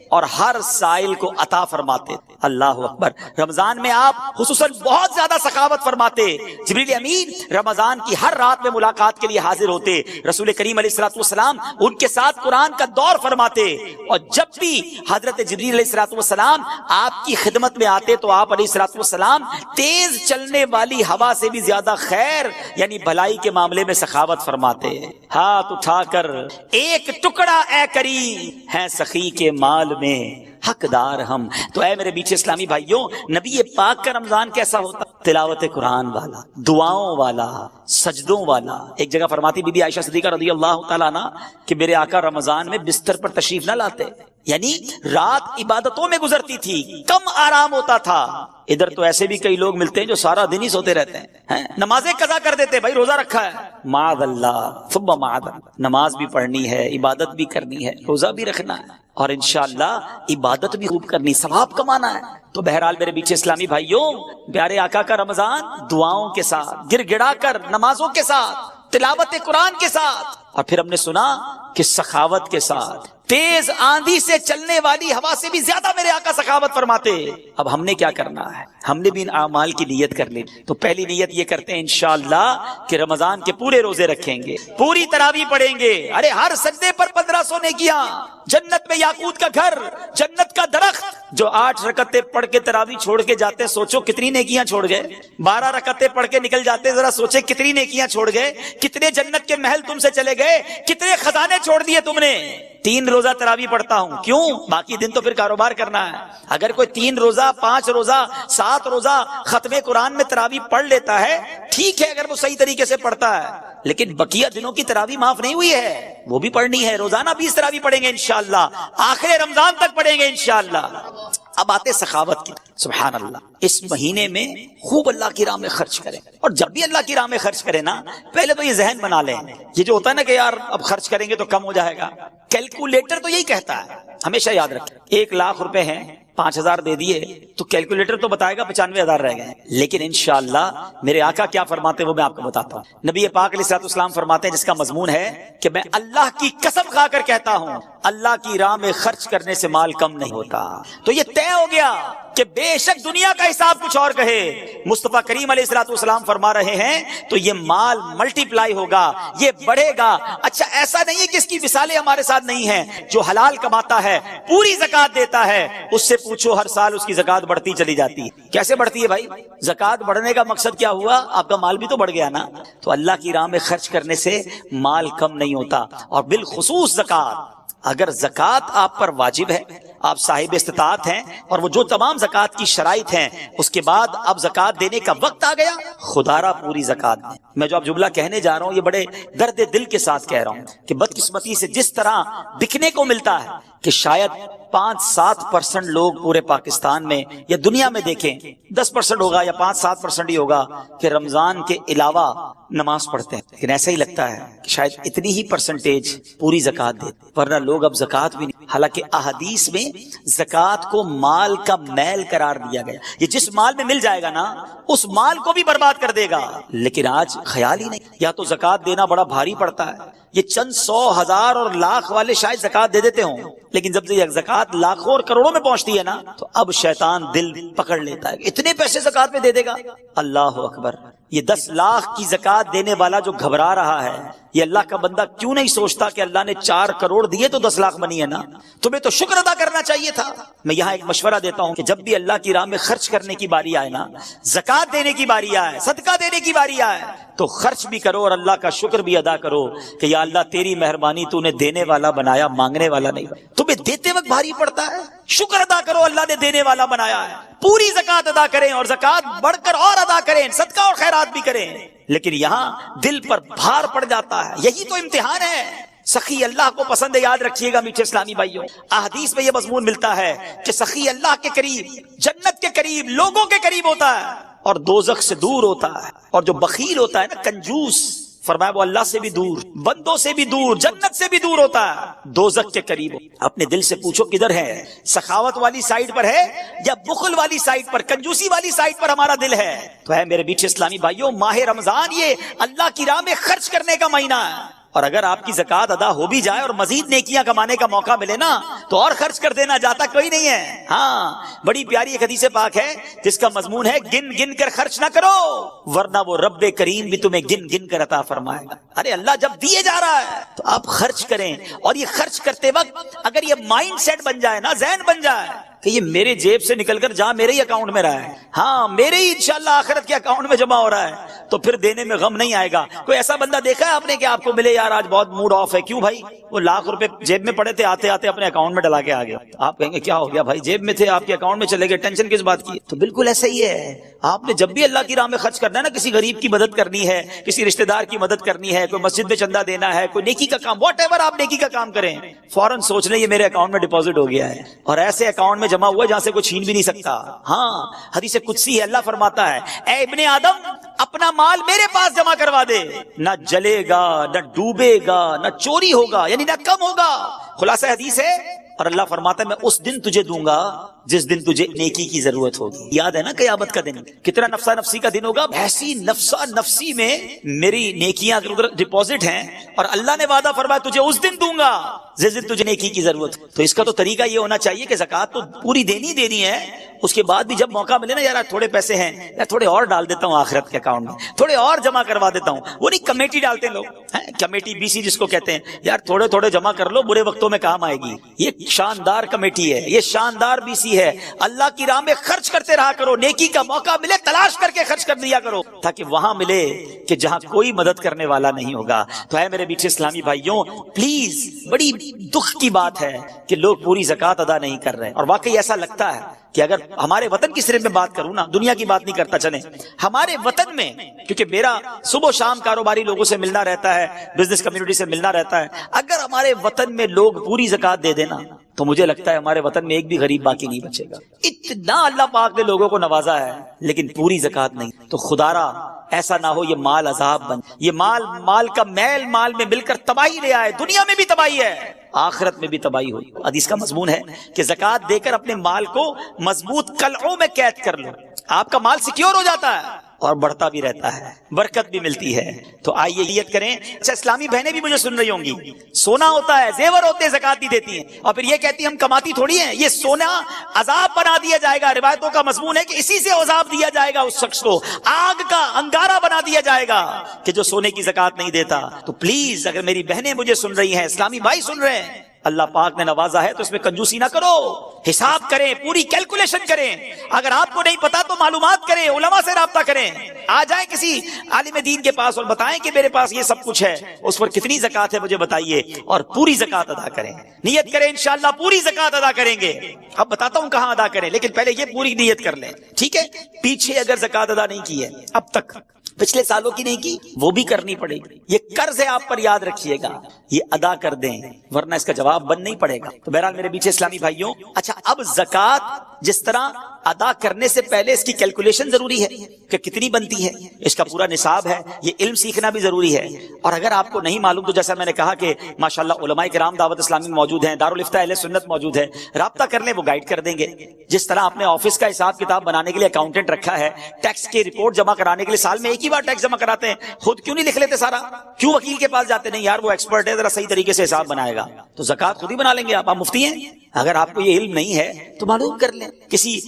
اور ہر سائل کو عطا فرماتے۔ اللہ اکبر۔ رمضان میں آپ خصوصاً بہت زیادہ سخاوت فرماتے۔ جبریل امین رمضان کی ہر رات میں ملاقات کے لیے حاضر ہوتے، رسول کریم علیہ الصلوۃ والسلام ان کے ساتھ قرآن کا دور فرماتے، اور جب بھی حضرت جبریل علیہ الصلوۃ والسلام آپ کی خدمت میں آتے تو آپ علیہ الصلوۃ والسلام تیز چلنے والی ہوا سے بھی زیادہ خیر یعنی بھلائی کے معاملے میں سخاوت فرماتے۔ ہاتھ اٹھا کر ایک ٹکڑا اے کریم ہے سخی کے مال میں حقدار ہم۔ تو اے میرے بیچ اسلامی بھائیوں، نبی پاک کا رمضان کیسا ہوتا؟ تلاوت قرآن والا، دعاؤں والا، سجدوں والا۔ ایک جگہ فرماتی بی بی عائشہ صدیقہ رضی اللہ تعالیٰ عنہ کہ میرے آقا رمضان میں بستر پر تشریف نہ لاتے، یعنی رات عبادتوں میں گزرتی تھی، کم آرام ہوتا تھا۔ ادھر تو ایسے بھی کئی لوگ ملتے ہیں جو سارا دن ہی سوتے رہتے ہیں، نمازیں قضا کر دیتے، بھائی روزہ رکھا ہے، معاذ اللہ ثم معاذ اللہ، نماز بھی پڑھنی ہے، عبادت بھی کرنی ہے، روزہ بھی رکھنا ہے، اور انشاءاللہ عبادت بھی خوب کرنی، ثواب کمانا ہے۔ تو بہرحال میرے بیچ اسلامی بھائیوں، پیارے آقا کا رمضان دعاؤں کے ساتھ، گر گڑا کر نمازوں کے ساتھ، تلاوت قرآن کے ساتھ، اور پھر ہم نے سنا کہ سخاوت کے ساتھ، تیز آندھی سے چلنے والی ہوا سے بھی زیادہ میرے آقا سخاوت فرماتے۔ اب ہم نے کیا کرنا ہے؟ ہم نے بھی ان اعمال کی نیت کر لی۔ تو پہلی نیت یہ کرتے ہیں انشاءاللہ کہ رمضان کے پورے روزے رکھیں گے، پوری تراویح پڑھیں گے، ارے ہر سجدے پر 1500 نیکیاں، جنت میں یاقوت کا گھر، جنت کا درخت۔ جو 8 رکعتیں پڑھ کے تراویح چھوڑ کے جاتے، سوچو کتنی نیکیاں چھوڑ گئے۔ 12 رکعتیں پڑھ کے نکل جاتے، ذرا سوچے کتنی نیکیاں چھوڑ گئے، کتنے جنت کے محل تم سے چلے گئے، کتنے خزانے چھوڑ دیے تم نے۔ 3 روزہ تراویح پڑھتا ہوں، کیوں؟ باقی دن تو پھر کاروبار کرنا ہے۔ اگر کوئی 3 روزہ، 5 روزہ، 7 روزہ ختم قرآن میں تراویح پڑھ لیتا ہے، ٹھیک ہے اگر وہ صحیح طریقے سے پڑھتا ہے، لیکن بقیہ دنوں کی تراویح معاف نہیں ہوئی ہے، وہ بھی پڑھنی ہے۔ روزانہ 20 تراویح پڑھیں گے انشاءاللہ، آخر رمضان تک پڑھیں گے انشاءاللہ۔ اب آتے سخاوت کی، سبحان اللہ۔ اس مہینے میں خوب اللہ کی راہ میں خرچ کریں، اور جب بھی اللہ کی راہ میں خرچ کریں نا، پہلے تو یہ ذہن بنا لیں، یہ جو ہوتا ہے نا کہ یار اب خرچ کریں گے تو کم ہو جائے گا، کیلکولیٹر تو یہی کہتا ہے، ہمیشہ یاد رکھیں۔ 1 لاکھ روپے ہیں، 5000 دے دیے تو کیلکولیٹر تو بتائے گا 95,000 رہ گئے، لیکن انشاءاللہ میرے آقا کیا فرماتے ہیں وہ میں آپ کو بتاتا ہوں۔ نبی پاک علیہ الصلوۃ والسلام فرماتے ہیں، جس کا مضمون ہے کہ میں اللہ کی قسم کھا کر کہتا ہوں، اللہ کی راہ میں خرچ کرنے سے مال کم نہیں ہوتا۔ تو یہ طے ہو گیا کہ بے شک دنیا کا حساب کچھ اور کہے، مصطفیٰ کریم علیہ الصلوۃ والسلام فرما رہے ہیں تو یہ مال ملٹی پلائی ہوگا، یہ بڑھے گا۔ اچھا ایسا نہیں ہے کہ اس کی مثالیں ہمارے ساتھ نہیں ہیں، جو حلال کماتا ہے، پوری زکات دیتا ہے، اس سے پوچھو ہر سال اس کی زکات بڑھتی چلی جاتی ہے۔ کیسے بڑھتی ہے بھائی؟ زکات بڑھنے کا مقصد کیا ہوا؟ آپ کا مال بھی تو بڑھ گیا نا۔ تو اللہ کی راہ میں خرچ کرنے سے مال کم نہیں ہوتا، اور بالخصوص زکات۔ اگر زکات آپ پر واجب ہے، آپ صاحب استطاعت ہیں، اور وہ جو تمام زکات کی شرائط ہیں، اس کے بعد اب زکات دینے کا وقت آ گیا، خدا را پوری زکات دیں۔ میں جو اب جملہ کہنے جا رہا ہوں یہ بڑے درد دل کے ساتھ کہہ رہا ہوں کہ بدقسمتی سے جس طرح دکھنے کو ملتا ہے کہ شاید 5-7% لوگ پورے پاکستان میں یا دنیا میں دیکھیں، 10% ہوگا یا 5-7% ہی ہوگا کہ رمضان کے علاوہ نماز پڑھتے ہیں، لیکن ایسا ہی لگتا ہے کہ شاید اتنی ہی پرسنٹیج پوری زکات دیتے، ورنہ لوگ اب زکات بھی نہیں۔ حالانکہ احادیث میں زکات کو مال کا میل قرار دیا گیا، یہ جس مال میں مل جائے گا نا اس مال کو بھی برباد کر دے گا، لیکن آج خیال ہی نہیں۔ یا تو زکات دینا بڑا بھاری پڑتا ہے، یہ چند 100 ہزار اور لاکھ والے شاید زکات دے دیتے ہوں، لیکن جب یہ زکات لاکھوں اور کروڑوں میں پہنچتی ہے نا تو اب شیطان دل پکڑ لیتا ہے، اتنے پیسے زکات میں دے دے گا۔ اللہ اکبر۔ یہ 10 لاکھ کی زکات دینے والا جو گھبرا رہا ہے، یہ اللہ کا بندہ کیوں نہیں سوچتا کہ اللہ نے 4 کروڑ دیے تو 10 لاکھ بنی ہے نا، تمہیں تو شکر ادا کرنا چاہیے تھا۔ میں یہاں ایک مشورہ دیتا ہوں کہ جب بھی اللہ کی راہ میں خرچ کرنے کی باری آئے نا، زکات دینے کی باری آئے، صدقہ دینے کی باری آئے، تو خرچ بھی کرو اور اللہ کا شکر بھی ادا کرو کہ یا اللہ تیری مہربانی، تو نے دینے والا بنایا، مانگنے والا نہیں۔ تمہیں دیتے وقت بھاری پڑتا ہے، شکر ادا کرو اللہ نے دینے والا بنایا ہے۔ پوری زکات ادا کریں اور زکات بڑھ کر اور ادا کریں، صدقہ اور خیرات بھی کریں، لیکن یہاں دل پر بھار پڑ جاتا ہے۔ یہی تو امتحان ہے۔ سخی اللہ کو پسند ہے، یاد رکھیے گا میٹھے اسلامی بھائیوں، احادیث میں یہ مضمون ملتا ہے کہ سخی اللہ کے قریب، جنت کے قریب، لوگوں کے قریب ہوتا ہے اور دوزخ سے دور ہوتا ہے، اور جو بخیل ہوتا ہے نا، کنجوس، فرمایا وہ اللہ سے بھی دور، بندوں سے بھی دور، جنت سے بھی دور ہوتا ہے، دوزخ کے قریب۔ اپنے دل سے پوچھو کدھر ہے، سخاوت والی سائیڈ پر ہے یا بخل والی سائیڈ پر، کنجوسی والی سائیڈ پر ہمارا دل ہے؟ تو ہے میرے میٹھے اسلامی بھائیوں، ماہ رمضان یہ اللہ کی راہ میں خرچ کرنے کا مہینہ ہے، اور اگر آپ کی زکات ادا ہو بھی جائے اور مزید نیکیاں کمانے کا موقع ملے نا تو اور خرچ کر دینا، جاتا کوئی نہیں ہے۔ ہاں، بڑی پیاری ایک حدیث پاک ہے جس کا مضمون ہے گن گن کر خرچ نہ کرو ورنہ وہ رب کریم بھی تمہیں گن گن کر عطا فرمائے گا۔ ارے اللہ جب دیے جا رہا ہے تو آپ خرچ کریں، اور یہ خرچ کرتے وقت اگر یہ مائنڈ سیٹ بن جائے نا، ذہن بن جائے کہ یہ میرے جیب سے نکل کر جہاں میرے ہی اکاؤنٹ میں رہا ہے، ہاں میرے ہی انشاءاللہ آخرت کے اکاؤنٹ میں جمع ہو رہا ہے، تو پھر دینے میں غم نہیں آئے گا۔ کوئی ایسا بندہ دیکھا ہے آپ نے کہ آپ کو ملے یار آج بہت موڈ آف ہے، کیوں بھائی؟ وہ لاکھ روپے جیب میں پڑے تھے، آتے آتے اپنے اکاؤنٹ میں ڈلا کے آ گیا۔ آپ کہیں گے کیا ہو گیا بھائی، جیب میں تھے آپ کے اکاؤنٹ میں چلے گئے، ٹینشن کس بات کی؟ تو بالکل ایسا ہی ہے، آپ نے جب بھی اللہ کی راہ میں خرچ کرنا ہے نا، کسی غریب کی مدد کرنی ہے، کسی رشتہ دار کی مدد کرنی ہے، کوئی مسجد میں چندہ دینا ہے، کوئی نیکی کا کام، واٹ ایور آپ نیکی کا کام کریں، فوراً سوچ لیں یہ میرے اکاؤنٹ میں ڈپازٹ ہو گیا ہے، اور ایسے اکاؤنٹ میں جمع ہوا جہاں سے کوئی چھین بھی نہیں سکتا۔ ہاں، حدیث قدسی ہے، اللہ فرماتا ہے اے ابن آدم اپنا مال میرے پاس جمع کروا دے، نہ جلے گا، نہ ڈوبے گا، نہ چوری ہوگا، یعنی نہ کم ہوگا۔ خلاصہ حدیث ہے، اور اللہ فرماتا ہے میں اس دن تجھے دوں گا جس دن تجھے نیکی کی ضرورت ہوگی۔ یاد ہے نا قیامت کا دن کتنا نفسا نفسی کا دن ہوگا، ایسی نفسا نفسی میں میری نیکیاں ڈپازٹ ہیں، اور اللہ نے وعدہ فرمایا تجھے اس دن دوں گا جس دن تجھے نیکی کی ضرورت۔ تو اس کا تو طریقہ یہ ہونا چاہیے کہ زکات تو پوری دینی ہے، اس کے بعد بھی جب موقع ملے نا، یار تھوڑے پیسے ہیں یا تھوڑے اور ڈال دیتا ہوں آخرت کے اکاؤنٹ میں، تھوڑے اور جمع کروا دیتا ہوں۔ وہ نہیں کمیٹی ڈالتے ہیں لوگ، کمیٹی بی سی جس کو کہتے ہیں، یار تھوڑے تھوڑے جمع کر لو، برے وقتوں میں کام آئے گی۔ یہ شاندار کمیٹی ہے، یہ شاندار بی سی ہے۔ اللہ کی راہ میں خرچ کرتے رہا کرو، نیکی کا موقع ملے تلاش کر کے خرچ کر دیا کرو، تاکہ وہاں ملے کہ جہاں کوئی مدد کرنے والا نہیں ہوگا۔ تو ہے میرے میٹھے اسلامی بھائیوں، پلیز، بڑی دکھ کی بات ہے کہ لوگ پوری زکات ادا نہیں کر رہے، اور واقعی ایسا لگتا ہے کہ اگر ہمارے وطن کی صرف میں بات کروں نا، دنیا کی بات نہیں کرتا، چلیں ہمارے وطن میں، کیونکہ میرا صبح و شام کاروباری لوگوں سے ملنا رہتا ہے، بزنس کمیونٹی سے ملنا رہتا ہے، اگر ہمارے وطن میں لوگ پوری زکات دے دینا تو مجھے لگتا ہے ہمارے وطن میں ایک بھی غریب باقی نہیں بچے گا۔ اتنا اللہ پاک نے لوگوں کو نوازا ہے، لیکن پوری زکات نہیں۔ تو خدارا ایسا نہ ہو یہ مال عذاب بن، یہ مال کا میل مال میں مل کر تباہی لے آئے، دنیا میں بھی تباہی ہے، آخرت میں بھی تباہی ہوئی۔ حدیث کا مضمون ہے کہ زکات دے کر اپنے مال کو مضبوط قلعوں میں قید کر لو، آپ کا مال سیکیور ہو جاتا ہے اور بڑھتا بھی رہتا ہے، برکت بھی ملتی ہے۔ تو آئیے نیت کریں۔ اچھا، اسلامی بہنیں بھی مجھے سن رہی ہوں گی، سونا ہوتا ہے، زیور ہوتے ہیں، زکات نہیں دیتی ہیں، اور پھر یہ کہتی ہیں ہم کماتی تھوڑی ہیں، یہ سونا عذاب بنا دیا جائے گا۔ روایتوں کا مضمون ہے کہ اسی سے عذاب دیا جائے گا، اس شخص کو آگ کا انگارہ بنا دیا جائے گا کہ جو سونے کی زکات نہیں دیتا۔ تو پلیز، اگر میری بہنیں مجھے سن رہی ہیں، اسلامی بھائی سن رہے ہیں، اللہ پاک نے نوازا ہے تو اس میں کنجوسی نہ کرو، حساب کریں، پوری کیلکولیشن کریں۔ اگر آپ کو نہیں پتا تو معلومات کریں، علماء سے رابطہ کریں، آ جائیں کسی عالم دین کے پاس اور بتائیں کہ میرے پاس یہ سب کچھ ہے، اس پر کتنی زکات ہے مجھے بتائیے، اور پوری زکات ادا کریں۔ نیت کریں انشاءاللہ پوری زکات ادا کریں گے۔ اب بتاتا ہوں کہاں ادا کریں، لیکن پہلے یہ پوری نیت کر لیں، ٹھیک ہے؟ پیچھے اگر زکات ادا نہیں کی ہے اب تک، پچھلے سالوں کی نہیں کی، وہ بھی کرنی پڑے گی۔ یہ قرض ہے آپ پر، یاد رکھیے گا، یہ ادا کر دیں ورنہ اس کا جواب بند نہیں پڑے گا۔ تو بہرحال میرے پیچھے اسلامی بھائیوں، اچھا اب زکات جس طرح ادا کرنے سے پہلے اس کی کیلکولیشن ضروری ہے کہ کتنی بنتی ہے، اس کا پورا نصاب ہے، یہ علم سیکھنا بھی ضروری ہے۔ اور اگر آپ کو نہیں معلوم تو جیسا میں نے کہا کہ ماشاءاللہ علماء کرام دعوت اسلامی موجود ہیں، دارالفتہ اہل سنت موجود ہے، رابطہ کر لیں، وہ گائیڈ کر دیں گے۔ جس طرح آپ نے آفس کا حساب کتاب بنانے کے لیے اکاؤنٹنٹ رکھا ہے، ٹیکس کی رپورٹ جمع کرانے کے لیے سال میں ایک ہی بار ٹیکس جمع کراتے ہیں، خود کیوں نہیں لکھ لیتے سارا؟ کیوں وکیل کے پاس جاتے؟ نہیں یار وہ ایکسپرٹ ہے، ذرا صحیح طریقے سے حساب بنائے گا، تو زکات خود ہی بنا لیں گے آپ مفتی ہیں۔ اگر آپ کو یہ علم نہیں ہے تو معلوم کر لیں، کسی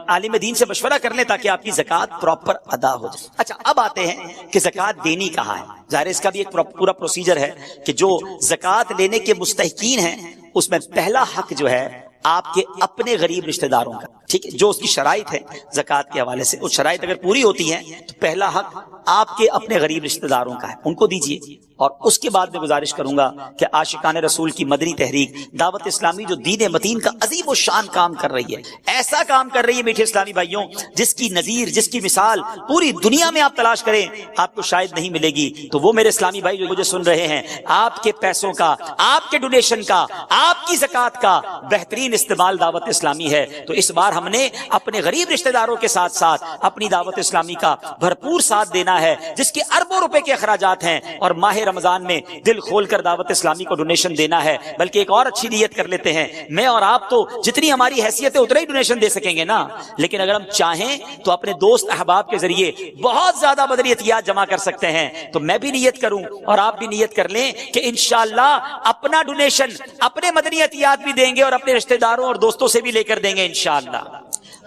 عالم دین سے مشورہ کر لیں تاکہ آپ کی زکات پراپر ادا ہو جائے۔ اچھا اب آتے ہیں کہ زکات دینی کہاں ہے۔ ظاہر اس کا بھی ایک پورا پروسیجر ہے کہ جو زکات لینے کے مستحقین ہیں اس میں پہلا حق جو ہے آپ کے اپنے غریب رشتہ داروں کا، ٹھیک ہے، جو اس کی شرائط ہے زکوٰۃ کے حوالے سے، وہ شرائط اگر پوری ہوتی ہیں تو پہلا حق آپ کے اپنے غریب رشتہ داروں کا ہے، ان کو دیجیے۔ اور اس کے بعد میں گزارش کروں گا کہ عاشقان رسول کی مدنی تحریک دعوت اسلامی جو دین متین کا عظیم و شان کام کر رہی ہے، ایسا کام کر رہی ہے میٹھے اسلامی بھائیوں، جس کی نظیر، جس کی مثال پوری دنیا میں آپ تلاش کریں آپ کو شاید نہیں ملے گی۔ تو وہ میرے اسلامی بھائی جو مجھے سن رہے ہیں، آپ کے پیسوں کا، آپ کے ڈونیشن کا، آپ کی زکوٰۃ کا بہترین استعمال دعوت اسلامی ہے۔ تو اس بار ہم نے اپنے غریب رشتہ داروں کے ساتھ ساتھ اپنی دعوت اسلامی کا بھرپور ساتھ دینا ہے، جس کے اربوں روپے کے اخراجات ہیں، اور ماہ رمضان میں دل کھول کر دعوت اسلامی کو ڈونیشن دینا ہے۔ بلکہ ایک اور اچھی نیت کر لیتے ہیں، میں اور آپ تو جتنی ہماری حیثیت ہے اتنا ہی ڈونیشن دے سکیں گے نا، لیکن اگر ہم چاہیں تو اپنے دوست احباب کے ذریعے بہت زیادہ مدنی عطیات جمع کر سکتے ہیں۔ تو میں بھی نیت کروں اور آپ بھی نیت کر لیں کہ انشاءاللہ اپنا ڈونیشن، اپنے مدنی عطیات بھی دیں گے اور اپنے رشتہ داروں اور دوستوں سے بھی لے کر دیں گے انشاءاللہ۔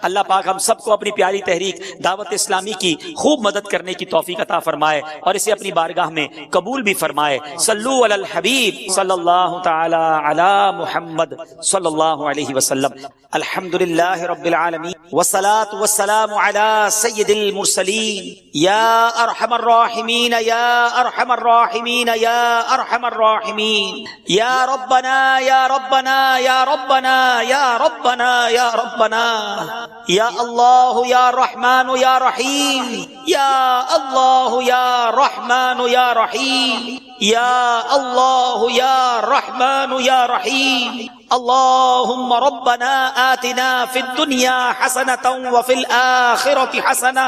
اللہ پاک ہم سب کو اپنی پیاری تحریک دعوت اسلامی کی خوب مدد کرنے کی توفیق عطا فرمائے اور اسے اپنی بارگاہ میں قبول بھی فرمائے۔ صلو علی الحبیب صلی اللہ تعالی علی محمد صلی اللہ علیہ وسلم۔ الحمدللہ رب العالمین والصلاة والسلام علی سید المرسلین یا ارحم الراحمین یا ارحم الراحمین یا ارحم الراحمین یا ربنا یا ربنا یا ربنا یا ربنا یا ربنا یا اللہ یا رحمان یا رحیم یا اللہ یا رحمان یا رحیم یا اللہ یا رحمان یا رحیم۔ اللهم ربنا آتنا في الدنيا حسنة وفي الآخرة حسنة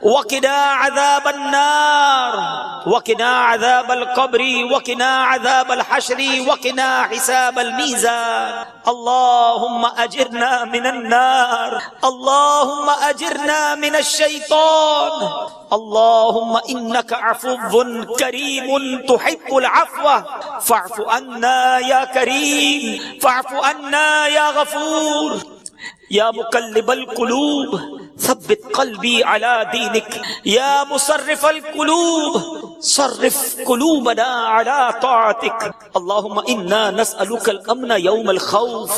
وقنا عذاب النار وقنا عذاب القبر وقنا عذاب الحشر وقنا حساب الميزان۔ اللهم أجرنا من النار، اللهم أجرنا من الشيطان، اللهم إنك عفو كريم تحب العفو فاعف عنا يا كريم، فاعف عنا يا غفور، يا مقلب القلوب ثبت قلبي على دينك، يا مصرف القلوب صرف قلوبنا على طاعتك۔ اللهم إنا نسألك الأمن يوم الخوف،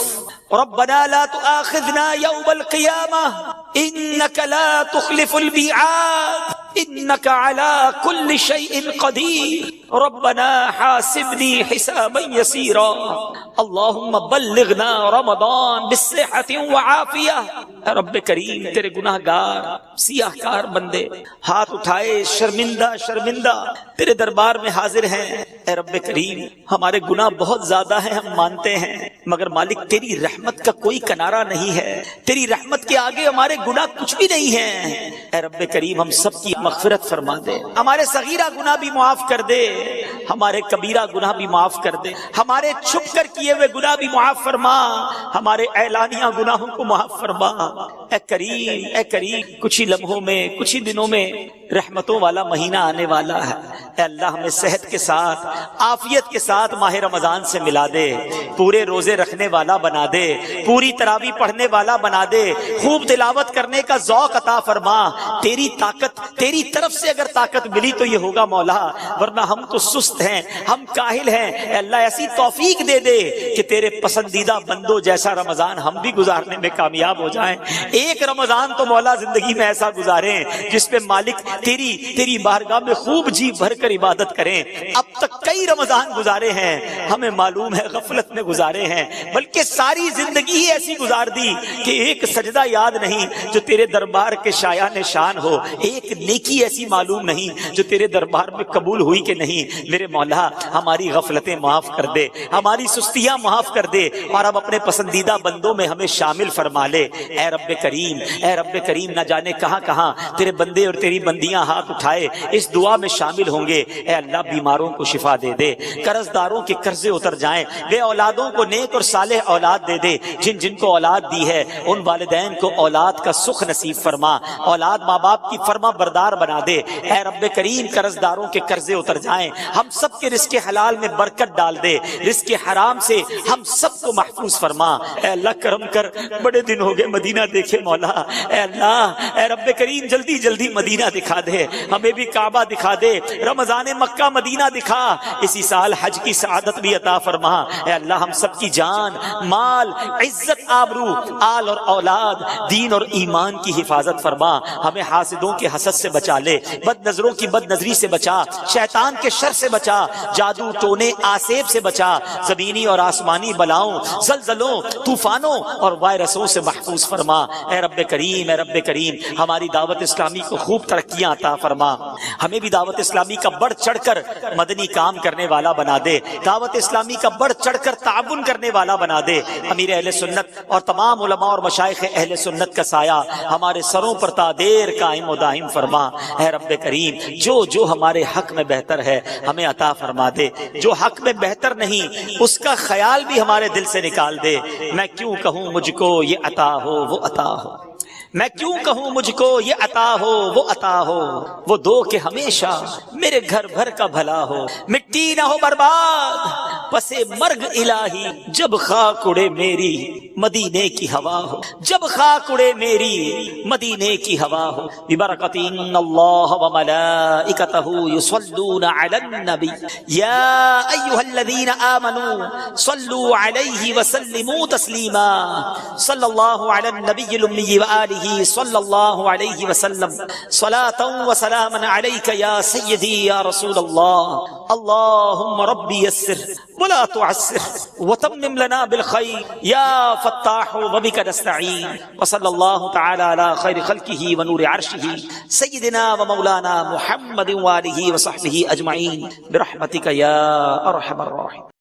ربنا لا تؤاخذنا يوم القيامة إنك لا تخلف الميعاد إنك على كل شيء قدير، ربنا حاسبني حسابا يسيرا، اللهم بلغنا رمضان بالصحة وعافية۔ رب کریم تیرے گناہ گار سیاہ کار بندے ہاتھ اٹھائے شرمندہ شرمندہ تیرے دربار میں حاضر ہیں۔ اے رب کریم ہمارے گناہ بہت زیادہ ہیں، ہم مانتے ہیں، مگر مالک تیری رحمت کا کوئی کنارہ نہیں ہے، تیری رحمت کے آگے ہمارے گناہ کچھ بھی نہیں ہیں۔ اے رب کریم ہم سب کی مغفرت فرما دے، ہمارے صغیرہ گناہ بھی معاف کر دے، ہمارے کبیرہ گناہ بھی معاف کر دے، ہمارے چھپ کر کیے ہوئے گناہ بھی معاف فرما، ہمارے اعلانیہ گناہوں کو معاف فرما۔ اے کریم اے کریم کچھ ہی لمحوں میں، کچھ ہی دنوں میں رحمتوں والا مہینہ آنے والا ہے۔ اے اللہ ہمیں صحت کے ساتھ، عافیت کے ساتھ ماہ رمضان سے ملا دے، پورے روزے رکھنے والا بنا دے، پوری تراویح پڑھنے والا بنا دے، خوب تلاوت کرنے کا ذوق عطا فرما۔ تیری طاقت، تیری طرف سے اگر طاقت ملی تو یہ ہوگا مولا، ورنہ ہم تو سست ہیں، ہم کاہل ہیں۔ اے اللہ ایسی توفیق دے دے کہ تیرے پسندیدہ بندوں جیسا رمضان ہم بھی گزارنے میں کامیاب ہو جائیں۔ ایک رمضان تو مولا زندگی میں ایسا گزاریں جس پہ مالک تیری بارگاہ میں خوب جی بھر کر عبادت کریں۔ اب تک کئی رمضان گزارے ہیں، ہمیں معلوم ہے غفلت میں گزارے ہیں، بلکہ ساری زندگی ہی ایسی گزار دی کہ ایک سجدہ یاد نہیں جو تیرے دربار کے شایان شان ہو، ایک نیکی ایسی معلوم نہیں جو تیرے دربار میں قبول ہوئی کہ نہیں۔ میرے مولا ہماری غفلتیں معاف کر دے، ہماری سستیاں معاف کر دے، اور اب اپنے پسندیدہ بندوں میں ہمیں شامل فرما لے۔ اے رب کریم اے رب کریم نہ جانے کہاں کہاں تیرے بندے اور تیری بندیاں ہاتھ اٹھائے اس دعا میں شامل ہوں گے۔ اے اللہ بیماروں کو شفا دے دے، قرض داروں کے قرضے اتر جائیں، بے اولادوں کو نیک اور صالح اولاد دے دے، جن کو اولاد دی ہے ان والدین کو اولاد کا سکھ نصیب فرما، اولاد ماں باپ کی فرما بردار بنا دے۔ اے رب کریم قرض داروں کے قرضے اتر جائیں، ہم سب کے رزق حلال میں برکت ڈال دے، رزق حرام سے ہم سب کو محفوظ فرما۔ اے اللہ کرم کر، بڑے دن ہو گئے مدینہ دیکھے مولا، اے اللہ اے رب کریم جلدی جلدی مدینہ دکھا دکھا دے، ہمیں بھی کعبہ دکھا دے، رمضان مکہ مدینہ دکھا، اسی سال حج کی سعادت بھی عطا فرما۔ اے اللہ ہم سب کی جان، مال، عزت، آبرو، آل اور اولاد، دین اور ایمان کی حفاظت فرما۔ ہمیں حاسدوں کے حسد سے بچا لے، بد نظروں کی بد نظری سے بچا، شیطان کے شر سے بچا، جادو ٹونے آسیب سے بچا، زمینی اور آسمانی بلاؤں، زلزلوں، طوفانوں اور وائرسوں سے محفوظ فرما۔ اے رب کریم، اے رب کریم، ہماری دعوت اسلامی کو خوب ترقیاں عطا فرما، ہمیں بھی دعوت اسلامی کا بڑھ چڑھ کر مدنی کام کرنے والا بنا دے، دعوت اسلامی کا بڑھ چڑھ کر تعاون کرنے والا بنا دے۔ امیر اہل سنت اور تمام علماء اور مشائخ اہل سنت کا سایہ ہمارے سروں پر تا دیر قائم و دائم فرما۔ اے رب کریم، جو ہمارے حق میں بہتر ہے ہمیں عطا فرما دے، جو حق میں بہتر نہیں اس کا خیال بھی ہمارے دل سے نکال دے۔ میں کیوں کہوں مجھ کو یہ عطا ہو وہ عطا ہو، میں کیوں کہوں مجھ کو یہ عطا ہو وہ عطا ہو، وہ دو کہ ہمیشہ میرے گھر بھر کا بھلا ہو، مٹی نہ ہو برباد پسے مرگ الہی، جب خاک اڑے میری مدینے کی ہوا ہو، جب خاک اڑے میری مدینے کی ہوا ہو۔ ببرکۃ ان اللہ وملائکتہ یصلون علی النبی یا ایھا الذین آمنوا صلوا علیہ وسلموا تسلیما، صلی اللہ علی النبی الامی وآلہ صلی اللہ علیہ وسلم، صلاۃ و سلاما علیک یا سیدی یا رسول اللہ۔ اللہم ربی یسر ولا تعسر وتمم لنا بالخیر یا فتاح وبک نستعین، وصلی اللہ تعالی علی خیر خلقہ ونور عرشہ سیدنا و مولانا محمد وآلہ وصحبہ اجمعین برحمتک یا ارحم الراحمین۔